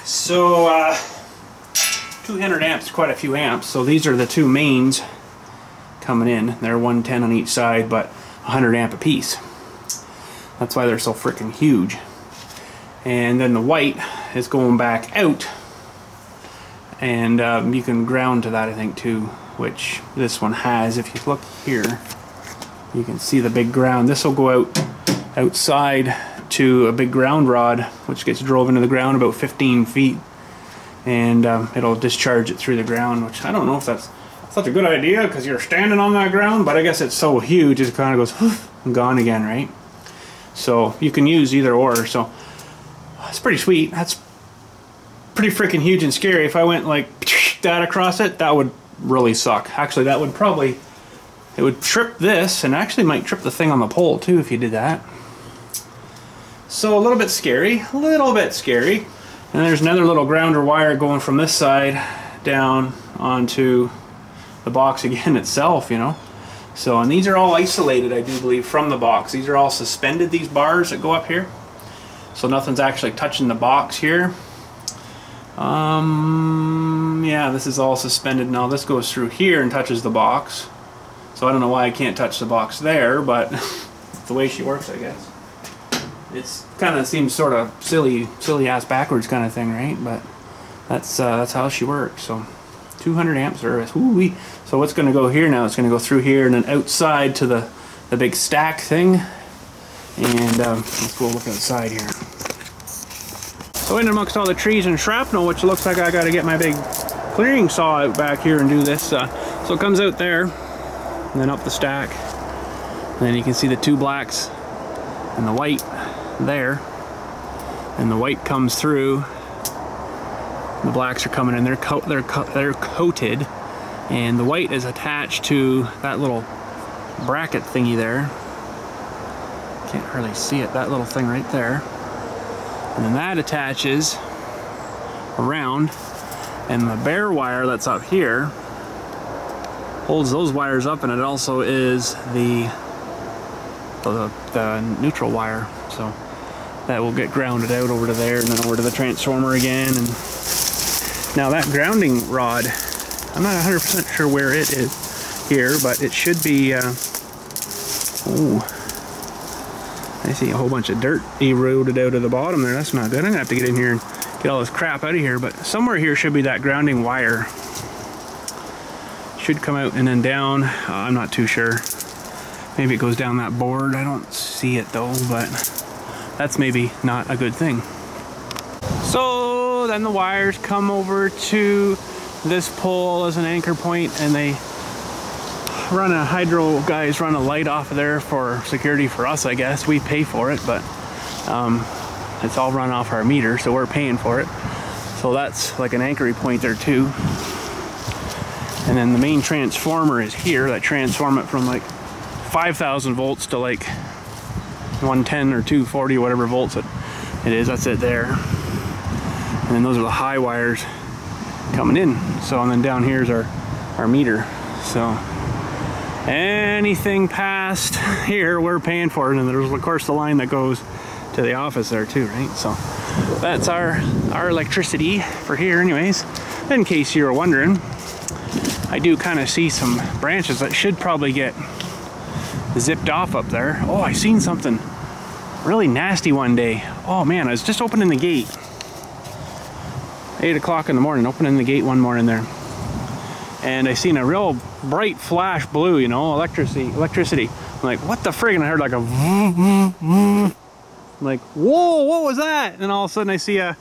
So, 200 amps, quite a few amps. So these are the two mains coming in. They're 110 on each side, but 100 amp a piece. That's why they're so freaking huge. And then the white is going back out, and you can ground to that, I think, too, which this one has. If you look here, you can see the big ground. This will go out outside to a big ground rod, which gets drove into the ground about 15 feet, and it'll discharge it through the ground, which I don't know if that's such a good idea because you're standing on that ground, but I guess it's so huge it kind of goes and gone again, right? So you can use either or. So it's pretty sweet. That's pretty freaking huge and scary. If I went like that across it, that would really suck. Actually, that would probably, it would trip this, and actually might trip the thing on the pole too if you did that. So a little bit scary, a little bit scary. And there's another little grounder wire going from this side down onto the box again itself, you know. So, and these are all isolated, I do believe, from the box. These are all suspended, these bars that go up here. So nothing's actually touching the box here. Yeah, this is all suspended now. This goes through here and touches the box. So I don't know why I can't touch the box there, but it's the way she works, I guess. It's kind of seems sort of silly ass backwards kind of thing, right? But that's how she works. So 200 amp service. Ooh-wee. So what's going to go here now? It's going to go through here and then outside to the big stack thing. And let's go look outside here. So in amongst all the trees and shrapnel, which looks like I got to get my big clearing saw out back here and do this. So it comes out there and then up the stack. And then you can see the two blacks and the white there, and the white comes through. The blacks are coming in. They're coated, and the white is attached to that little bracket thingy there. Can't hardly see it. That little thing right there, and then that attaches around, and the bare wire that's up here holds those wires up, and it also is the neutral wire. So that will get grounded out over to there and then over to the transformer again. And now that grounding rod, I'm not 100% sure where it is here, but it should be, oh, I see a whole bunch of dirt eroded out of the bottom there. That's not good. I'm gonna have to get in here and get all this crap out of here, but somewhere here should be that grounding wire. Should come out and then down. I'm not too sure. Maybe it goes down that board. I don't see it though, but that's maybe not a good thing. So then the wires come over to this pole as an anchor point, and they run a hydro, guys run a light off of there for security for us, I guess. We pay for it, but it's all run off our meter, so we're paying for it. So that's like an anchoring point there too. And then the main transformer is here, that transform it from like 5,000 volts to like 110 or 240, whatever volts it is. That's it there. And then those are the high wires coming in. So, and then down here's our meter. So anything past here we're paying for it, and there's of course the line that goes to the office there too, right? So that's our electricity for here anyways. In case you were wondering, I do kind of see some branches that should probably get zipped off up there. Oh, I seen something really nasty one day. Oh man, I was just opening the gate. 8 o'clock in the morning, opening the gate one morning there. And I seen a real bright flash blue, you know, electricity. I'm like, what the frig? And I heard like a I'm like, whoa, what was that? And all of a sudden I see a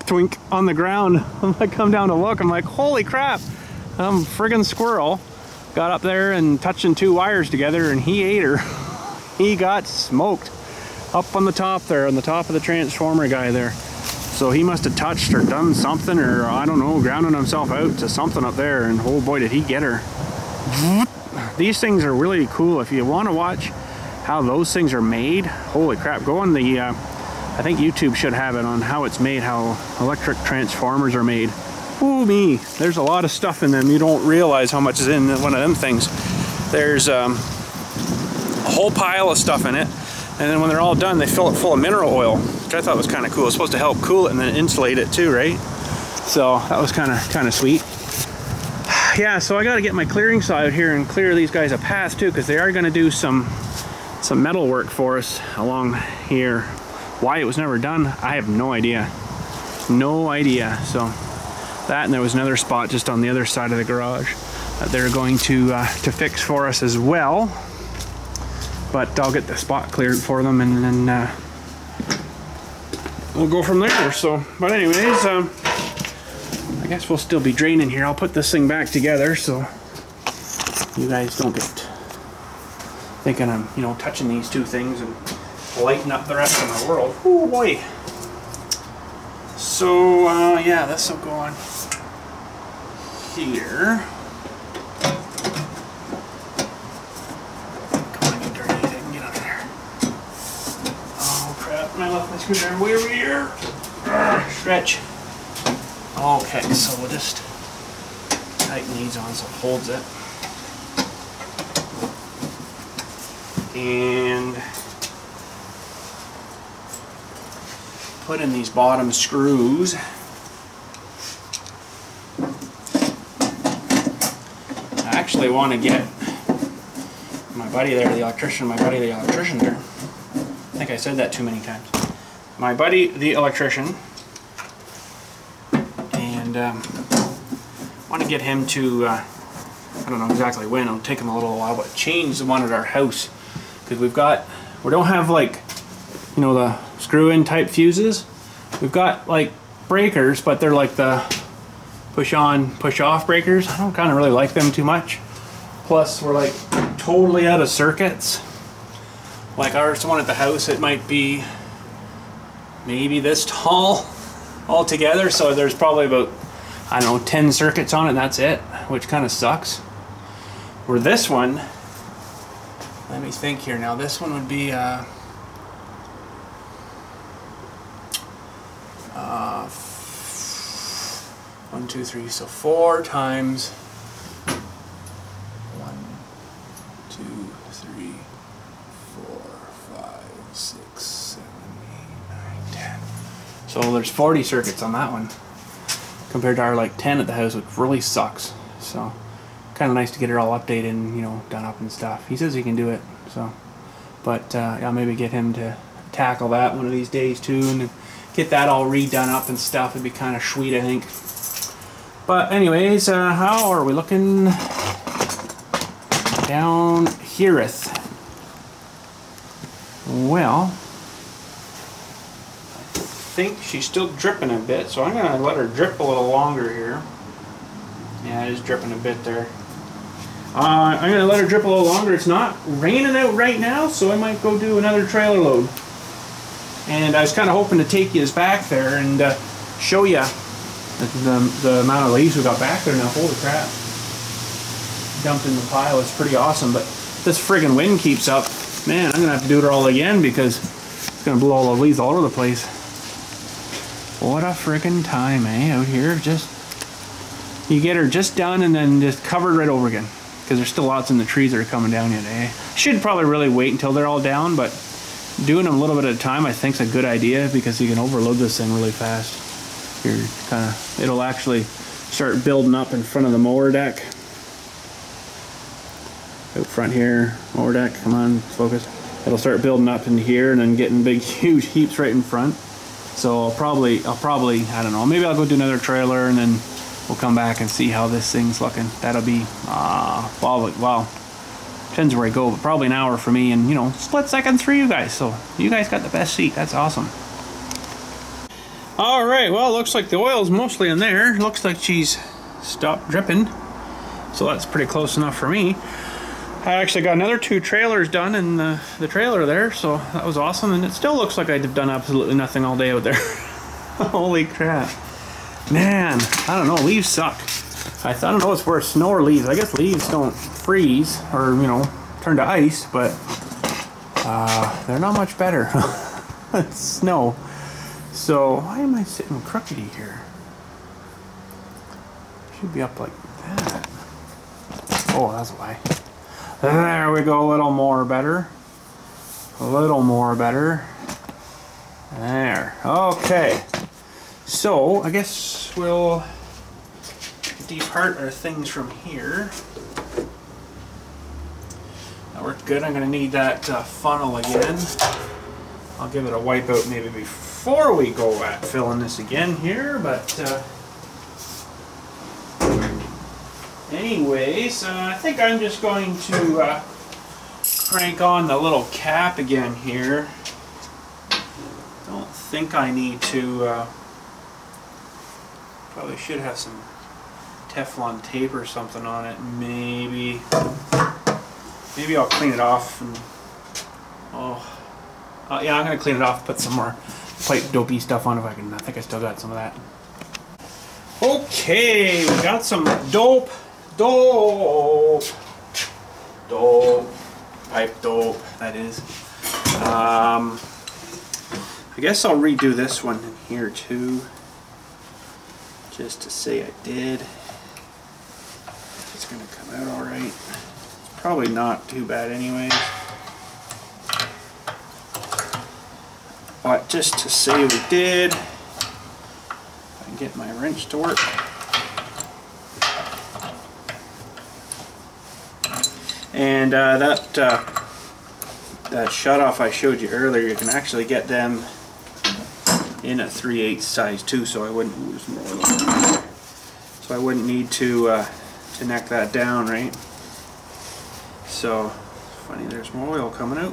twink on the ground. I come down to look, I'm like, holy crap. Friggin' squirrel got up there and touching two wires together, and he ate her. He got smoked up on the top there, on the top of the transformer guy there. So he must have touched or done something, or I don't know, grounded himself out to something up there, and oh boy did he get her. These things are really cool. If you want to watch how those things are made, holy crap, go on the I think YouTube should have it on how it's made, how electric transformers are made. Ooh me, there's a lot of stuff in them. You don't realize how much is in one of them things. There's a whole pile of stuff in it, and then when they're all done, they fill it full of mineral oil, which I thought was kind of cool. It's supposed to help cool it and then insulate it too, right? So that was kind of sweet. Yeah, so I got to get my clearing saw out here and clear these guys a path too, because they are going to do some metal work for us along here. Why it was never done, I have no idea. No idea. So that, and there was another spot just on the other side of the garage that they're going to fix for us as well. But I'll get the spot cleared for them, and then we'll go from there. So, but anyways, I guess we'll still be draining here. I'll put this thing back together so you guys don't get thinking I'm, you know, touching these two things and lighten up the rest of my world. Oh boy. So yeah, this will go on here. Come on, you dirty thing, get under there. Oh crap, I left my screwdriver way over here. Stretch. Okay, so we'll just tighten these on so it holds it. And put in these bottom screws. I actually want to get my buddy there, the electrician there. I think I said that too many times. My buddy, the electrician, and want to get him to, I don't know exactly when, it'll take him a little while, but change the one at our house. Because we don't have like, you know, the screw-in type fuses. We've got like breakers, but they're like the push-on, push-off breakers. I don't kind of really like them too much. Plus, we're like totally out of circuits. Like ours, one at the house, it might be maybe this tall altogether. So there's probably about, I don't know, 10 circuits on it, and that's it, which kind of sucks. Where this one, let me think here now. This one would be 1, 2, 3, so 4 times 1, 2, 3, 4, 5, 6, 7, 8, 9, 10. So there's 40 circuits on that one compared to our like 10 at the house, which really sucks. So kind of nice to get it all updated and, you know, done up and stuff. He says he can do it, so. But I'll maybe get him to tackle that one of these days too, and get that all redone up and stuff. It'd be kind of sweet, I think. But anyways, how are we looking down hereth? Well, I think she's still dripping a bit, so I'm gonna let her drip a little longer here. Yeah, it is dripping a bit there. I'm going to let her drip a little longer. It's not raining out right now, so I might go do another trailer load. And I was kind of hoping to take you back there and show you the amount of leaves we got back there now. Holy crap. Dumped in the pile. It's pretty awesome, but this friggin' wind keeps up. Man, I'm going to have to do it all again because it's going to blow all the leaves all over the place. What a friggin' time, eh, out here. Just, you get her just done and then just covered right over again. Because there's still lots in the trees that are coming down yet, eh? Should probably really wait until they're all down, but doing them a little bit at a time I think is a good idea because you can overload this thing really fast. You're it'll actually start building up in front of the mower deck. Out front here, mower deck, come on, focus. It'll start building up in here and then getting big, huge heaps right in front. So I'll probably, I don't know, maybe I'll go do another trailer and then we'll come back and see how this thing's looking. That'll be, well, depends where I go, but probably an hour for me and, you know, split seconds for you guys. So you guys got the best seat. That's awesome. All right, well, it looks like the oil's mostly in there. Looks like she's stopped dripping. So that's pretty close enough for me. I actually got another 2 trailers done in the trailer there, so that was awesome. And it still looks like I've done absolutely nothing all day out there. Holy crap. Man, I don't know, leaves suck. I don't know it's worse, snow or leaves. I guess leaves don't freeze or, you know, turn to ice, but they're not much better. It's snow. So, why am I sitting crookedy here? Should be up like that. Oh, that's why. There we go, a little more better. A little more better. There. Okay. So, I guess we'll depart our things from here. That worked good. I'm going to need that funnel again. I'll give it a wipe out maybe before we go at filling this again here, but anyways, I think I'm just going to crank on the little cap again here. Don't think I need to, probably should have some Teflon tape or something on it. Maybe I'll clean it off and yeah, I'm gonna clean it off, put some more pipe dopey stuff on if I can. I think I still got some of that. Okay, we got some dope, pipe dope, that is. I guess I'll redo this one in here too, just to say I did. It's gonna come out all right. It's probably not too bad anyways. But just to say we did, if I can get my wrench to work. And that shut off I showed you earlier, you can actually get them in a 3/8 size too, so I wouldn't lose more oil. So I wouldn't need to neck that down, right? So funny, there's more oil coming out.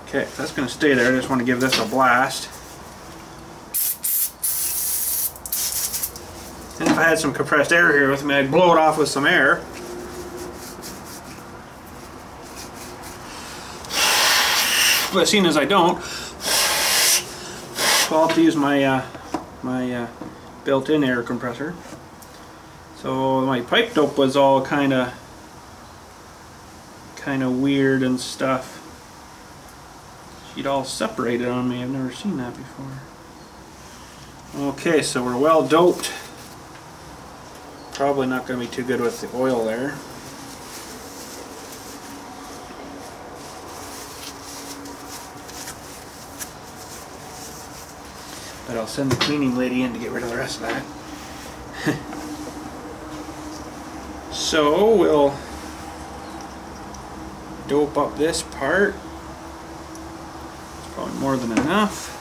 Okay, that's going to stay there. I just want to give this a blast. And if I had some compressed air here with me, I'd blow it off with some air. But seeing as I don't, I'll have to use my built-in air compressor. So my pipe dope was all kind of weird and stuff. She'd all separated on me. I've never seen that before. Okay, so we're well doped. Probably not going to be too good with the oil there. But I'll send the cleaning lady in to get rid of the rest of that. So we'll dope up this part. It's probably more than enough.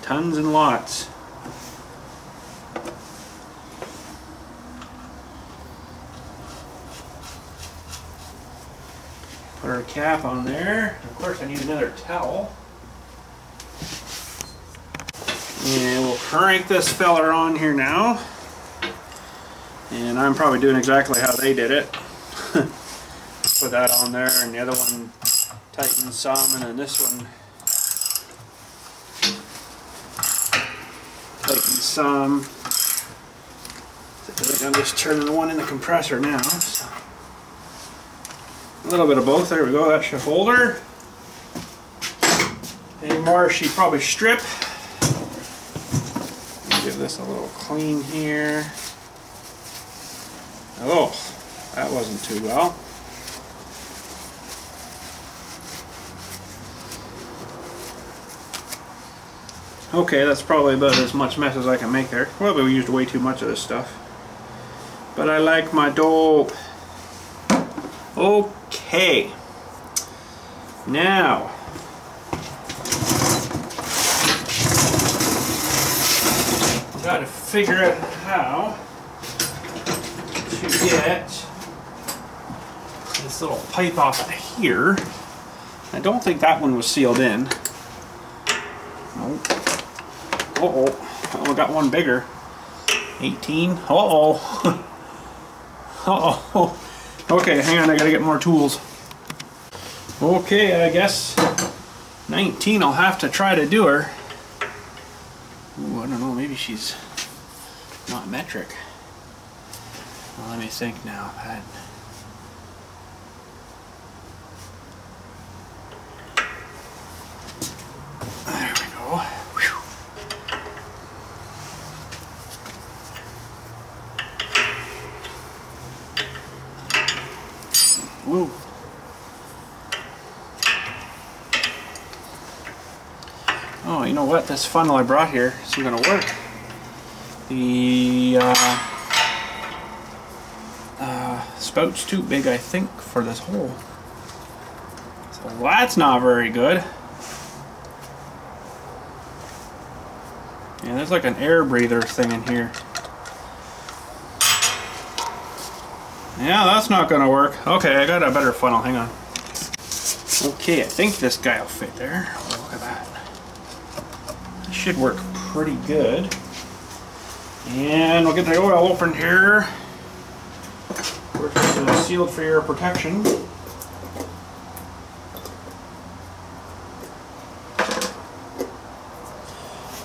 Tons and lots. Put our cap on there. Of course I need another towel. And we'll crank this feller on here now. And I'm probably doing exactly how they did it. Put that on there, and the other one tightens some, and then this one tightens some. I think I'm just turning the one in the compressor now. So a little bit of both. There we go. That should hold her. Any more she'd probably strip. Give this a little clean here. Oh, that wasn't too well. Okay, that's probably about as much mess as I can make there. Well, we used way too much of this stuff. But I like my dope. Okay. Now, got to figure out how to get this little pipe off of here. I don't think that one was sealed in. Nope. Uh-oh. Oh, I got one bigger. 18. Uh-oh. Uh-oh. Okay, hang on, I gotta get more tools. Okay, I guess 19 I'll have to try to do her. Ooh, I don't know, maybe she's not metric. Well, let me think now. There we go. Whew. Whoa. Oh, you know what? This funnel I brought here isn't going to work. The spout's too big, I think, for this hole. So that's not very good. Yeah, there's like an air breather thing in here. Yeah, that's not going to work. Okay, I got a better funnel. Hang on. Okay, I think this guy will fit there. Oh, look at that. This should work pretty good. And we'll get the oil opened here. Of course, it's sealed for air protection.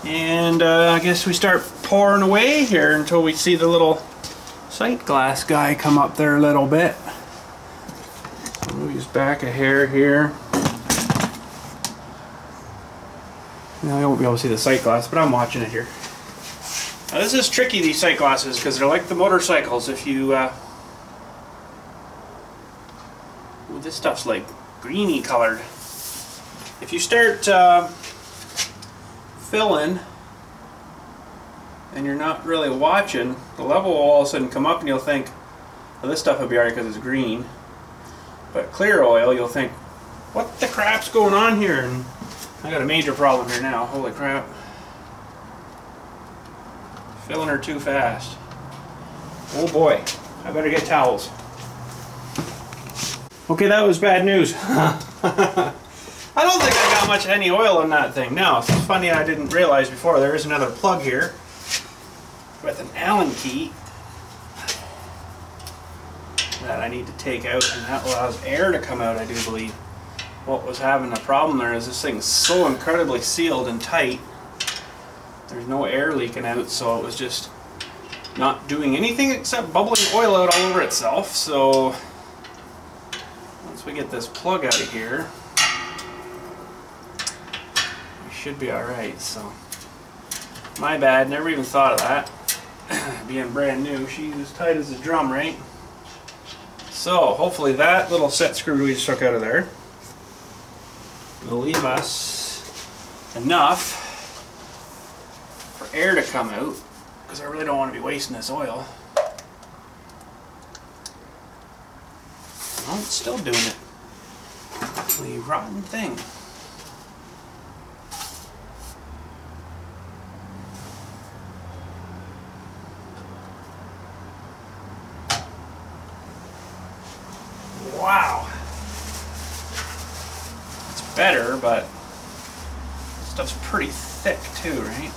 And I guess we start pouring away here until we see the little sight glass guy come up there a little bit. Move his back a hair here. Now I won't be able to see the sight glass, but I'm watching it here. Now this is tricky, these sight glasses, because they're like the motorcycles. If you ooh, this stuff's like greeny colored. If you start filling and you're not really watching, the level will all of a sudden come up and you'll think, well, this stuff will be alright because it's green. But clear oil, you'll think, what the crap's going on here? And I got a major problem here now. Holy crap. Filling her too fast. Oh boy, I better get towels. Okay, that was bad news. I don't think I got much any oil in that thing. Now, it's funny I didn't realize before, there is another plug here with an Allen key that I need to take out, and that allows air to come out, I do believe. What was having a problem there is this thing's so incredibly sealed and tight. There's no air leaking out, so it was just not doing anything except bubbling oil out all over itself. So once we get this plug out of here, we should be alright. So my bad, never even thought of that. Being brand new, she's as tight as a drum, right? So hopefully that little set screw we just took out of there will leave us enough for air to come out, because I really don't want to be wasting this oil. Oh, it's still doing it. The rotten thing. Wow. It's better, but stuff's pretty thick too, right?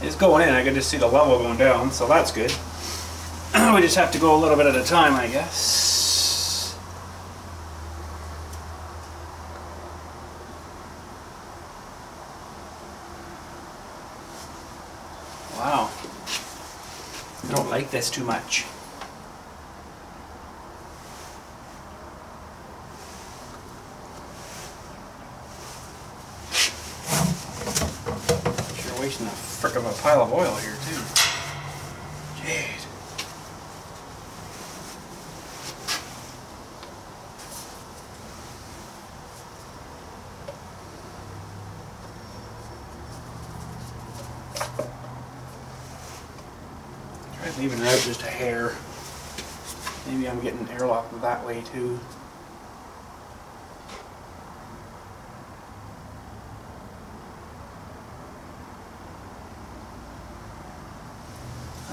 It's going in, I can just see the level going down, so that's good. We just have to go a little bit at a time, I guess. Wow. I don't like this too much. Sure wasting a frick of a pile of oil here too. Jeez. Try leaving her out just a hair. Maybe I'm getting airlocked that way too.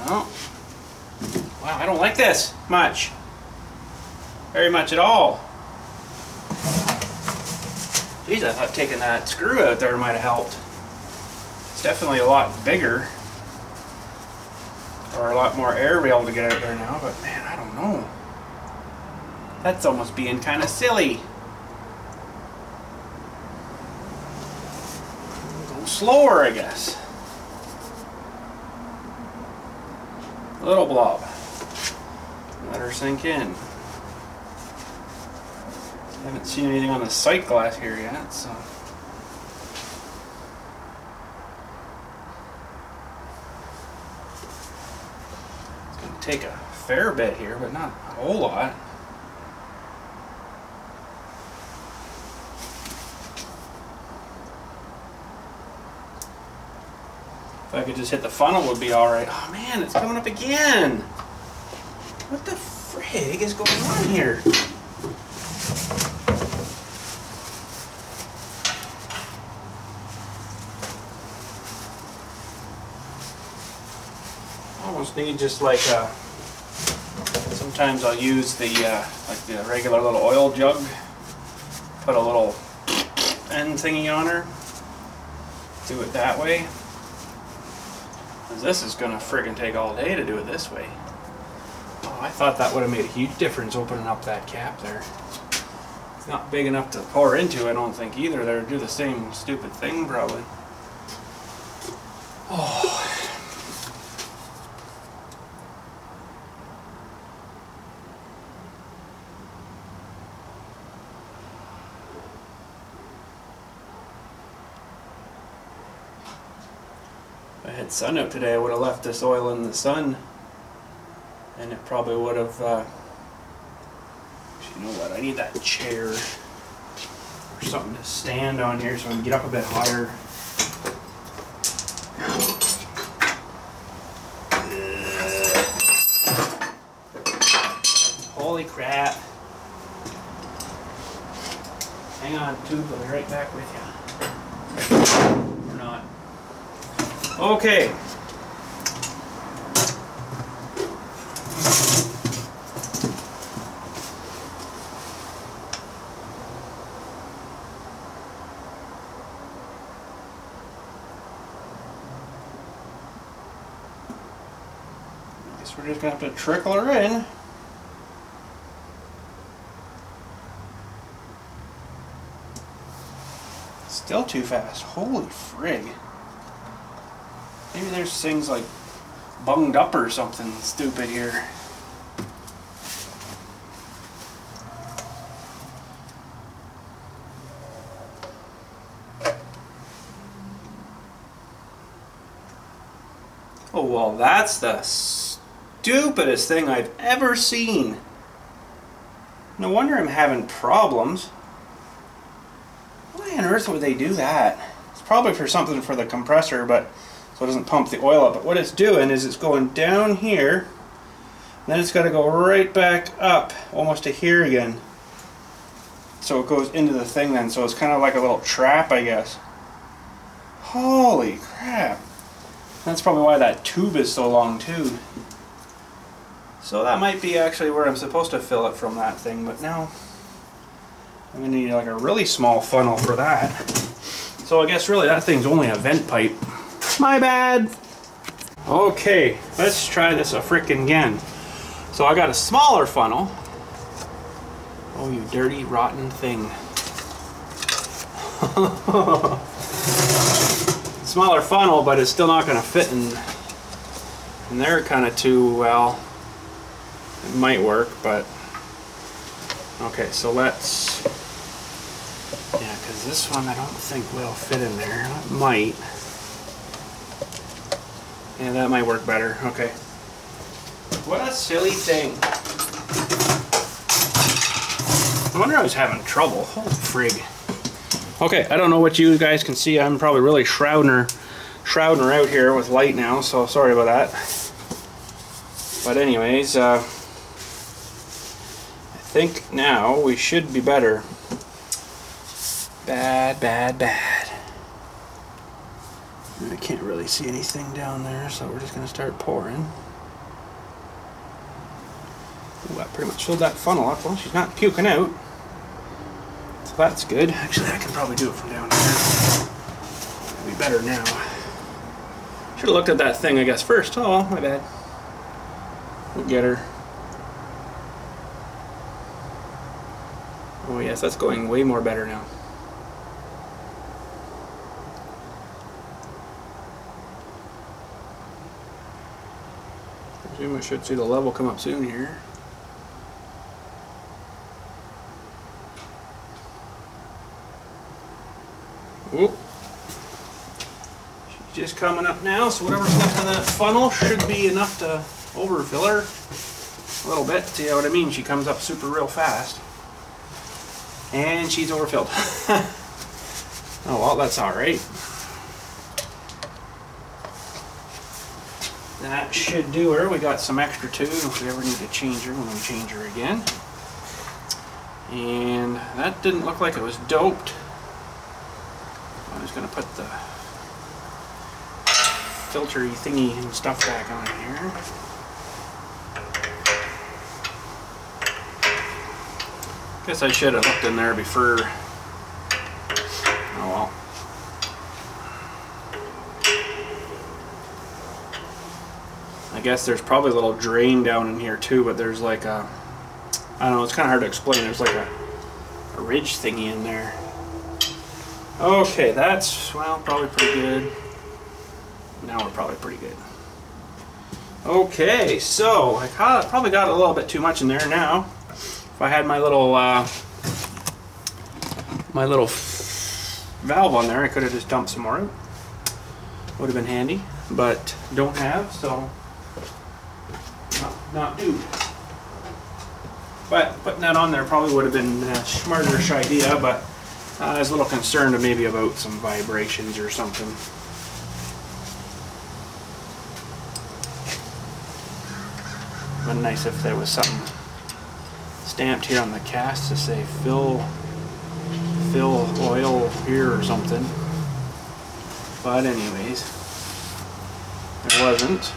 Oh. Wow, I don't like this much. Very much at all. Geez, I thought taking that screw out there might have helped. It's definitely a lot bigger. Or a lot more air to be able to get out there now, but man, I don't know. That's almost being kind of silly. Go slower, I guess. Little blob. Let her sink in. I haven't seen anything on the sight glass here yet, so. It's going to take a fair bit here, but not a whole lot. If I could just hit the funnel, would be alright. Oh man, it's coming up again! What the frig is going on here? Almost need just like a, sometimes I'll use the like the regular little oil jug, put a little end thingy on her, do it that way, because this is gonna friggin' take all day to do it this way. Oh, I thought that would have made a huge difference opening up that cap there. It's not big enough to pour into, I don't think either. They'll do the same stupid thing probably. Oh. If I had sun out today, I would have left this oil in the sun, and it probably would have, you know what, I need that chair or something to stand on here so I can get up a bit higher. Holy crap. Hang on, tube, I'll be right back with you. Or not. Okay. Guess we're just gonna have to trickle her in. Still too fast. Holy frig. Maybe there's things like bunged up or something stupid here. Oh, well, that's the stupidest thing I've ever seen. No wonder I'm having problems. Why on earth would they do that? It's probably for something for the compressor, but so it doesn't pump the oil up. But what it's doing is it's going down here, and then it's got to go right back up, almost to here again. So it goes into the thing then, so it's kind of like a little trap, I guess. Holy crap. That's probably why that tube is so long too. So that might be actually where I'm supposed to fill it from, that thing, but now I'm going to need like a really small funnel for that. So I guess really that thing's only a vent pipe. My bad. Okay, let's try this a frickin' again. So I got a smaller funnel. Oh, you dirty, rotten thing. Smaller funnel, but it's still not going to fit in there kind of too well. It might work, but okay, so let's, yeah, because this one I don't think will fit in there. It might. Yeah, that might work better. Okay. What a silly thing. I wonder I was having trouble. Holy frig. Okay, I don't know what you guys can see. I'm probably really shrouding her out here with light now, so sorry about that. But anyways, I think now we should be better. Bad, bad, bad. I can't really see anything down there, so we're just going to start pouring. Ooh, that pretty much filled that funnel up. Well, she's not puking out. So that's good. Actually, I can probably do it from down here. It'll be better now. Should have looked at that thing, I guess, first. Oh, my bad. We'll get her. Oh yes, that's going way more better now. I presume I should see the level come up soon here. Oop. She's just coming up now, so whatever's left in that funnel should be enough to overfill her a little bit. See what I mean? She comes up super real fast. And she's overfilled. Oh well, that's alright. That should do her. We got some extra too if we ever need to change her when we change her again. And that didn't look like it was doped. I'm just going to put the filtery thingy and stuff back on here. Guess I should have looked in there before. Oh well. I guess there's probably a little drain down in here too, but there's like a, I don't know, it's kind of hard to explain. There's like a ridge thingy in there. Okay, that's, well, probably pretty good. Now we're probably pretty good. Okay, so I probably got a little bit too much in there now. If I had my little valve on there, I could have just dumped some more out. Would have been handy, but don't have, so not do. But putting that on there probably would have been a smarterish idea, but I was a little concerned maybe about some vibrations or something. It would be nice if there was something stamped here on the cast to say fill oil here or something. But anyways, there wasn't.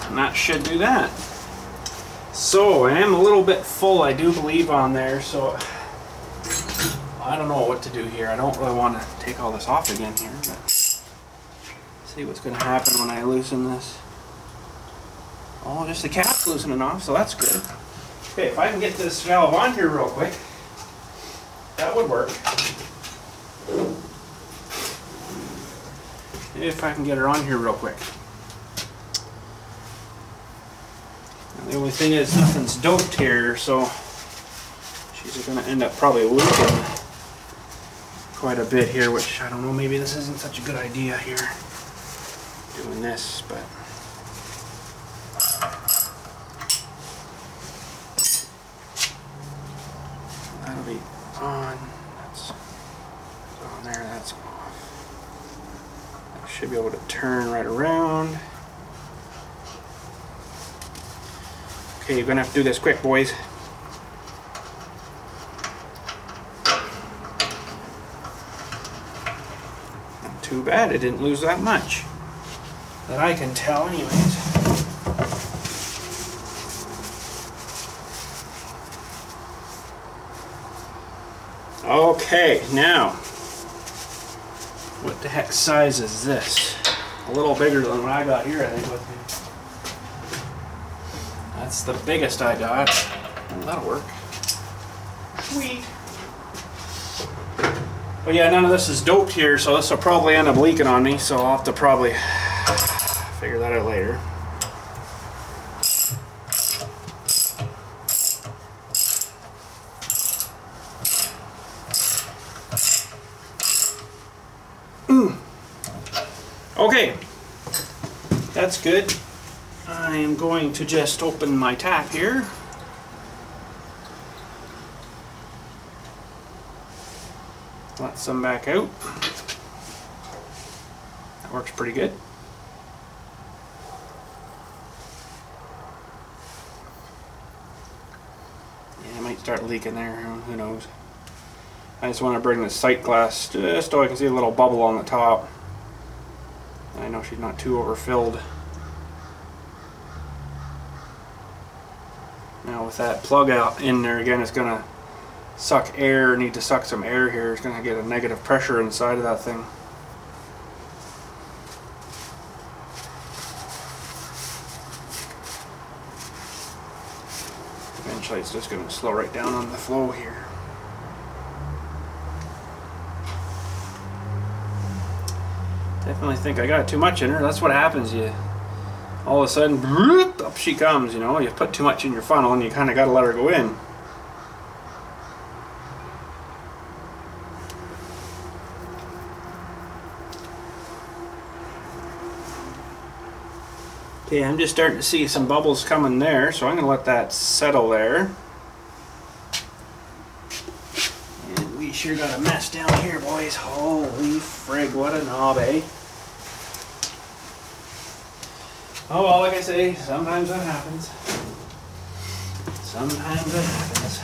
And that should do that. So I am a little bit full, I do believe, on there, so I don't know what to do here. I don't really want to take all this off again here, but see what's going to happen when I loosen this. Oh, just the cap's loosening off, so that's good. Okay, if I can get this valve on here real quick, that would work. If I can get her on here real quick. The only thing is nothing's doped here, so she's going to end up probably leaking quite a bit here, which I don't know, maybe this isn't such a good idea here, doing this, but that'll be on. That's on there, that's off. I should be able to turn right around. Okay, you're gonna have to do this quick, boys. Not too bad, it didn't lose that much. That I can tell, anyways. Okay, now, what the heck size is this? A little bigger than what I got here, I think, with me. That's the biggest I got. Oh, that'll work. Sweet. But yeah, none of this is doped here, so this will probably end up leaking on me, so I'll have to probably figure that out later. Okay, that's good. I am going to just open my tap here. Let some back out. That works pretty good. Yeah, it might start leaking there, who knows. I just want to bring the sight glass just so I can see a little bubble on the top. I know she's not too overfilled. Now with that plug out in there again, it's going to suck air, need to suck some air here. It's going to get a negative pressure inside of that thing. Eventually it's just going to slow right down on the flow here. Definitely think I got too much in her. That's what happens. You all of a sudden, up she comes, you know. You put too much in your funnel and you kind of got to let her go in. Okay, I'm just starting to see some bubbles coming there, so I'm going to let that settle there. And we sure got a mess down here, boys. Holy frig, what a knob, eh? Oh well, like I say, sometimes that happens. Sometimes that happens.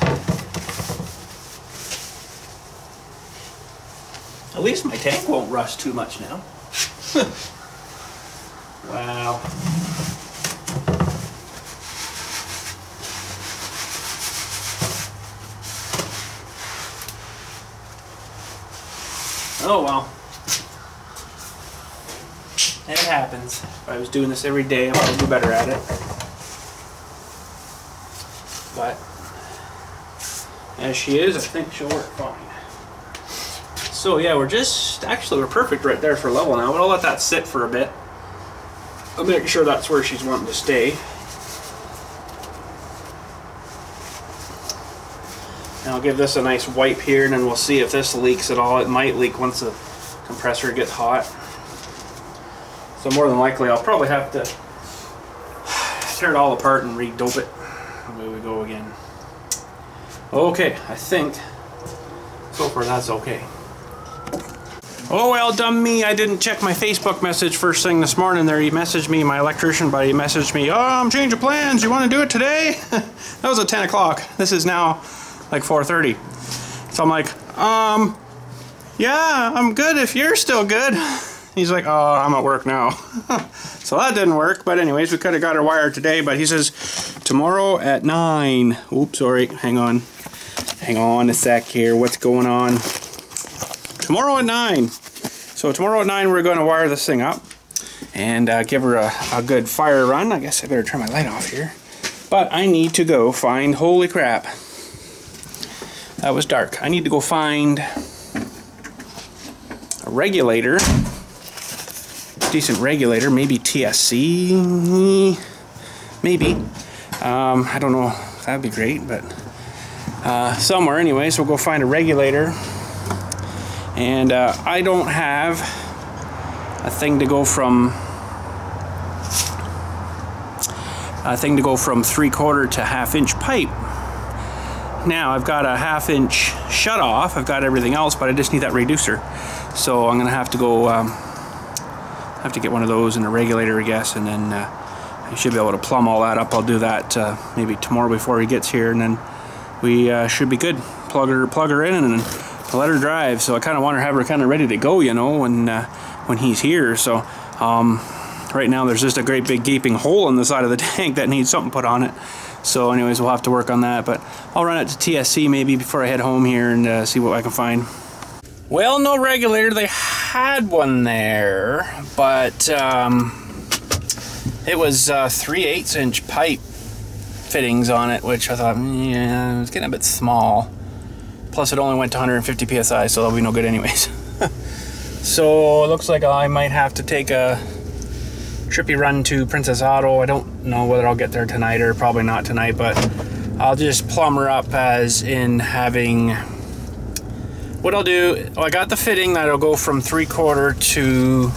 At least my tank won't rust too much now. Wow. Oh well. It happens. If I was doing this every day, I would do better at it. But as she is, I think she'll work fine. So yeah, we're perfect right there for level now, but I'll let that sit for a bit. I'll make sure that's where she's wanting to stay. And I'll give this a nice wipe here, and then we'll see if this leaks at all. It might leak once the compressor gets hot. So more than likely I'll probably have to tear it all apart and re-dope it. Away we go again. Okay, I think so far that's okay. Oh well, dumb me, I didn't check my Facebook message first thing this morning there. He messaged me, my electrician buddy messaged me, oh, I'm changing plans, you want to do it today? That was at 10 o'clock. This is now like 4:30. So I'm like, yeah, I'm good if you're still good. He's like, oh, I'm at work now. So that didn't work, but anyways, we could have got her wired today, but he says tomorrow at 9. Oops, sorry, hang on a sec here, what's going on? Tomorrow at 9. So tomorrow at 9 we're going to wire this thing up and give her a good fire run. I guess I better turn my light off here. But I need to go find, holy crap, that was dark. I need to go find a regulator, decent regulator, maybe TSC, maybe. I don't know, that'd be great, but somewhere anyway, so we'll go find a regulator. And I don't have a thing to go from 3/4 to 1/2 inch pipe. Now I've got a 1/2 inch shut off. I've got everything else, but I just need that reducer. So I'm gonna have to go have to get one of those and a regulator, I guess, and then I should be able to plumb all that up. I'll do that maybe tomorrow before he gets here, and then we should be good. Plug her in and let her drive. So I kind of want to have her kind of ready to go, you know, when he's here. So right now there's just a great big gaping hole in the side of the tank that needs something put on it. So anyways, we'll have to work on that, but I'll run it to TSC maybe before I head home here and see what I can find. Well, no regulator. They had one there, but it was 3/8 inch pipe fittings on it, which I thought, yeah, it was getting a bit small. Plus it only went to 150 psi, so that'll be no good anyways. So it looks like I might have to take a trippy run to Princess Auto. I don't know whether I'll get there tonight or probably not tonight, but I'll just plumb her up as in having, what I'll do, I got the fitting that'll go from 3/4 to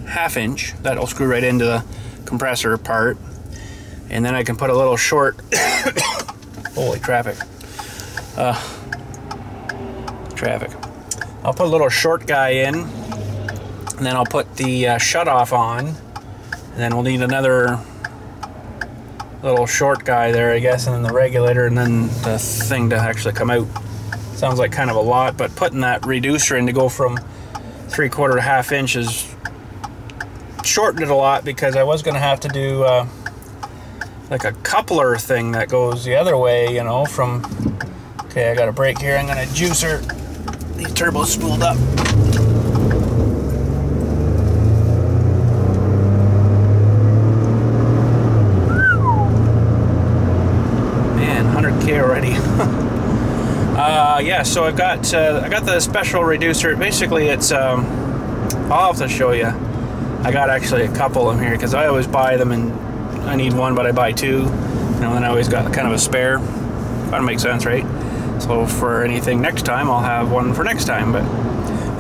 1/2 inch. That'll screw right into the compressor part. And then I can put a little short, holy traffic. I'll put a little short guy in, and then I'll put the shut off on, and then we'll need another little short guy there, I guess, and then the regulator, and then the thing to actually come out. Sounds like kind of a lot, but putting that reducer in to go from 3/4 to 1/2 inch is shortened it a lot, because I was going to have to do like a coupler thing that goes the other way, you know, from... Okay, I got a brake here. I'm gonna juice her. These turbos spooled up. Man, 100K already. Yeah, so I got the special reducer. Basically, it's I'll have to show you. I got actually a couple of them here because I always buy them and I need one, but I buy two. You know, and I always got kind of a spare. Kind of makes sense, right? So for anything next time, I'll have one for next time. But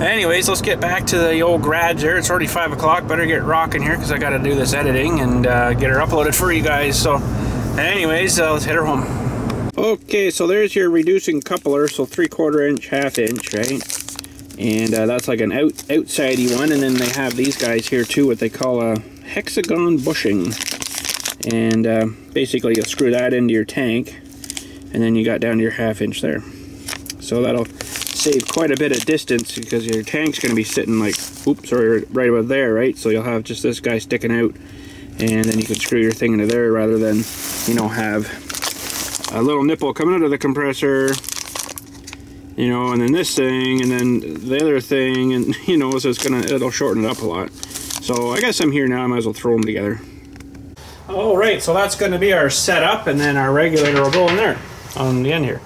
anyways, let's get back to the old garage there. It's already 5 o'clock. Better get rocking here because I got to do this editing and get her uploaded for you guys. So anyways, let's head her home. Okay, so there's your reducing coupler, so 3/4 inch, 1/2 inch, right? And that's like an outsidey one, and then they have these guys here too, what they call a hexagon bushing. And basically you'll screw that into your tank, and then you got down to your 1/2 inch there. So that'll save quite a bit of distance because your tank's going to be sitting like, oops, sorry, right about there, right? So you'll have just this guy sticking out, and then you can screw your thing into there rather than, you know, have a little nipple coming out of the compressor, you know, and then this thing, and then the other thing, and, you know, so it'll shorten it up a lot. So I guess I'm here now, I might as well throw them together. Alright, so that's going to be our setup, and then our regulator will go in there, on the end here.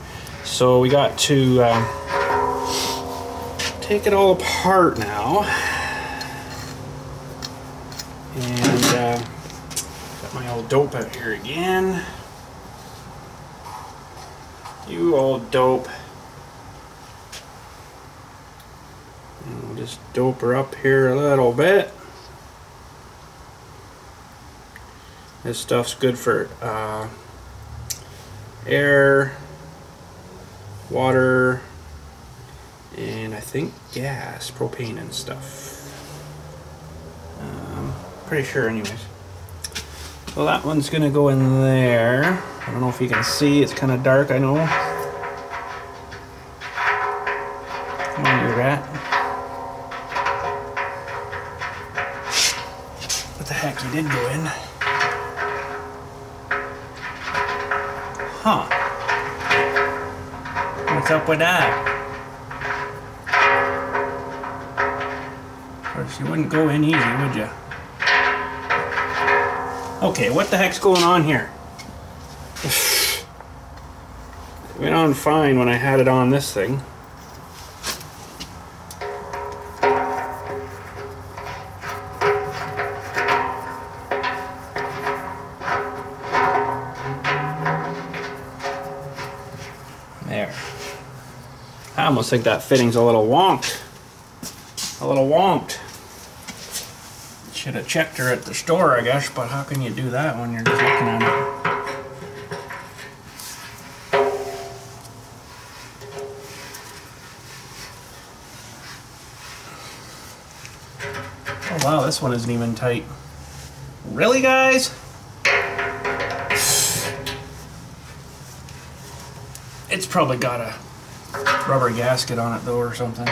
So we got to take it all apart now. And got my old dope out here again. You old dope. And we'll just dope her up here a little bit. This stuff's good for air, water, and I think gas, propane and stuff. Pretty sure anyways. So that one's gonna go in there. I don't know if you can see, it's kind of dark, I know. Come on, you rat. What the heck, you did go in. Huh. What's up with that? Of course, you wouldn't go in easy, would you? Okay, what the heck's going on here? It went on fine when I had it on this thing. There. I almost think that fitting's a little wonked. A little wonked. Should have checked her at the store, I guess, but how can you do that when you're just looking at it? Oh wow, this one isn't even tight. Really, guys? It's probably got a rubber gasket on it though or something.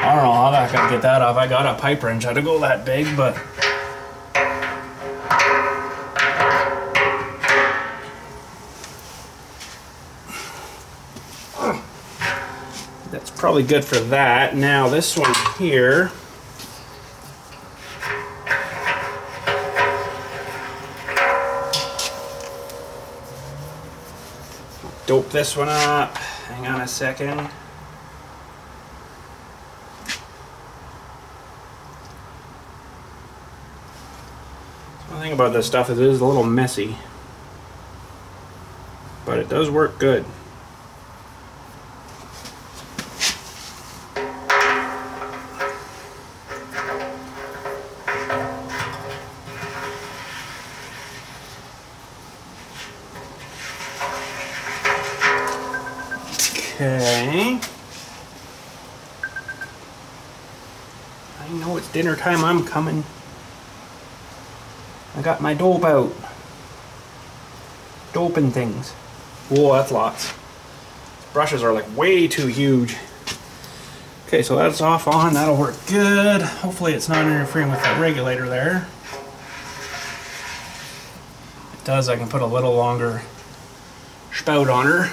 I don't know how I gotta get that off. I got a pipe wrench. I had to go that big, but that's probably good for that. Now this one here, dope this one up. Hang on a second. The thing about this stuff is it is a little messy, but it does work good. Okay. I know it's dinner time, I'm coming. I got my dope out. Doping things. Whoa, that's lots. These brushes are like way too huge. Okay, so that's off on. That'll work good. Hopefully it's not interfering with that regulator there. It does, I can put a little longer spout on her.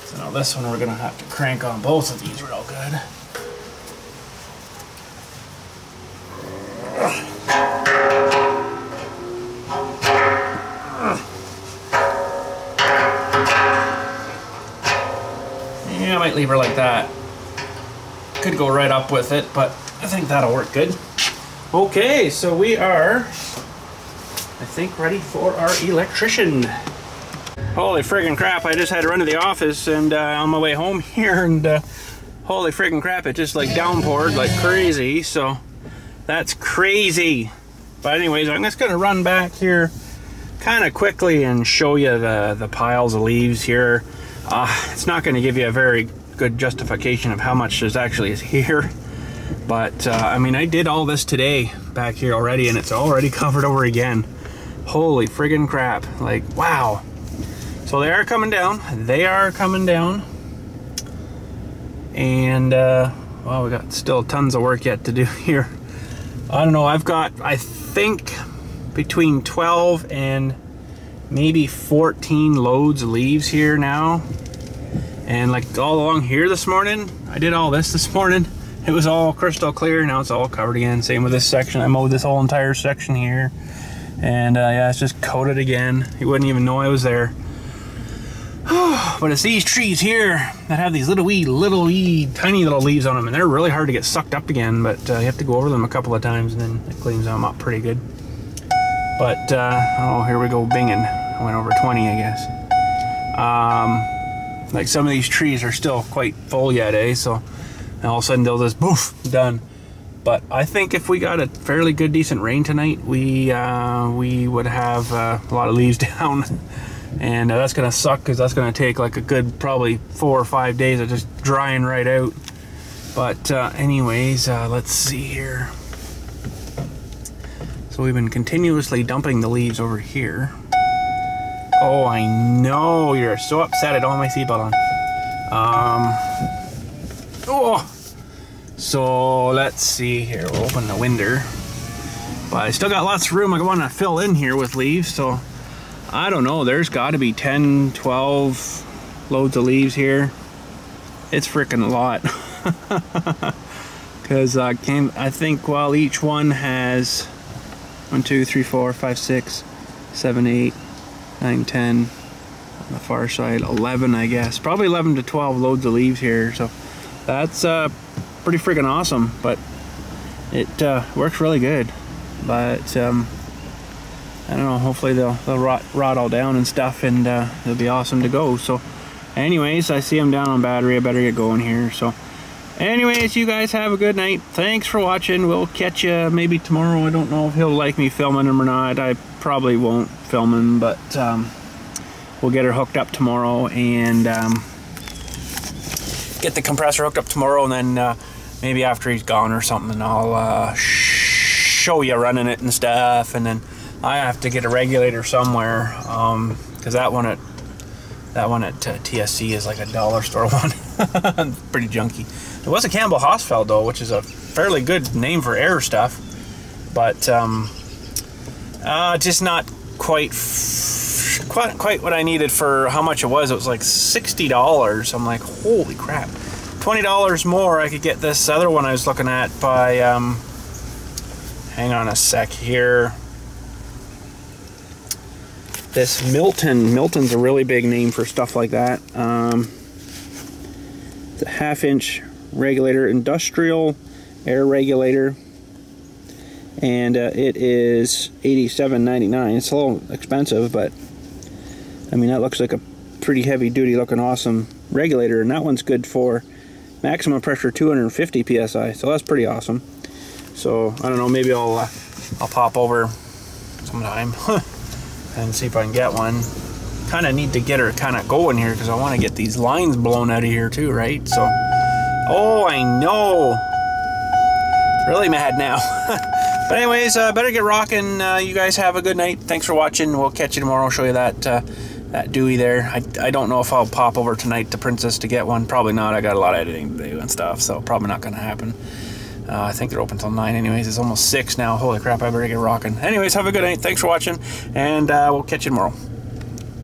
So now this one we're gonna have to crank on both of these real good. Yeah, I might leave her like that. Could go right up with it, but I think that'll work good. Okay, so we are, I think, ready for our electrician. Holy friggin' crap, I just had to run to the office and on my way home here, and holy friggin' crap, it just like downpoured like crazy, so that's crazy. But anyways, I'm just gonna run back here kind of quickly and show you the piles of leaves here. It's not gonna give you a very good justification of how much there's actually here. But I mean, I did all this today back here already, and it's already covered over again. Holy friggin' crap, like wow. So they are coming down, and well, we got still tons of work yet to do here. I don't know, I've got, I think, between 12 and maybe 14 loads of leaves here now. And like all along here this morning, I did all this morning. It was all crystal clear. Now it's all covered again. Same with this section. I mowed this whole entire section here. And yeah, it's just coated again. You wouldn't even know I was there. But it's these trees here that have these little wee, tiny little leaves on them. And they're really hard to get sucked up again. But you have to go over them a couple of times, and then it cleans them up pretty good. But, oh, here we go binging. I went over 20, I guess. Like some of these trees are still quite full yet, eh? So all of a sudden they'll just poof, done. But I think if we got a fairly good, decent rain tonight, we would have a lot of leaves down, and that's gonna suck because that's gonna take like a good probably 4 or 5 days of just drying right out. But anyways, let's see here. So we've been continuously dumping the leaves over here. Oh, I know you're so upset I don't have my seatbelt on. Oh, so let's see here. We'll open the window, but I still got lots of room I want to fill in here with leaves. So I don't know. There's got to be 10, 12 loads of leaves here. It's freaking a lot. Because I think, well, each one has 1, 2, 3, 4, 5, 6, 7, 8, 9, 10, on the far side, 11, I guess. Probably 11 to 12 loads of leaves here, so that's pretty freaking awesome. But it works really good. But I don't know, hopefully they'll rot all down and stuff, and they'll be awesome to go. So anyways, I see them down on battery. I better get going here. So anyways, you guys have a good night. Thanks for watching. We'll catch you maybe tomorrow. I don't know if he'll like me filming him or not. I probably won't film him, but we'll get her hooked up tomorrow, and get the compressor hooked up tomorrow, and then maybe after he's gone or something, I'll show you running it and stuff. And then I have to get a regulator somewhere, because that one at TSC is like a dollar store one. Pretty junky. There was a Campbell Hausfeld though, which is a fairly good name for air stuff, but just not quite what I needed for how much it was. It was like $60. I'm like, holy crap. $20 more, I could get this other one I was looking at by, hang on a sec here. This Milton's a really big name for stuff like that. It's a 1/2 inch regulator, industrial air regulator, and it is $87.99. It's a little expensive, but I mean, that looks like a pretty heavy duty looking awesome regulator, and that one's good for maximum pressure 250 psi, so that's pretty awesome. So I don't know, maybe I'll pop over sometime and see if I can get one. Kind of need to get her kind of going here, because I want to get these lines blown out of here too, right? So, oh, I know, really mad now. But anyways, better get rocking. You guys have a good night. Thanks for watching. We'll catch you tomorrow. I'll show you that Dewey there. I don't know if I'll pop over tonight to Princess to get one. Probably not. I got a lot of editing to do and stuff, so probably not going to happen. I think they're open till 9 anyways. It's almost 6 now. Holy crap, I better get rocking. Anyways, have a good night. Thanks for watching, and we'll catch you tomorrow.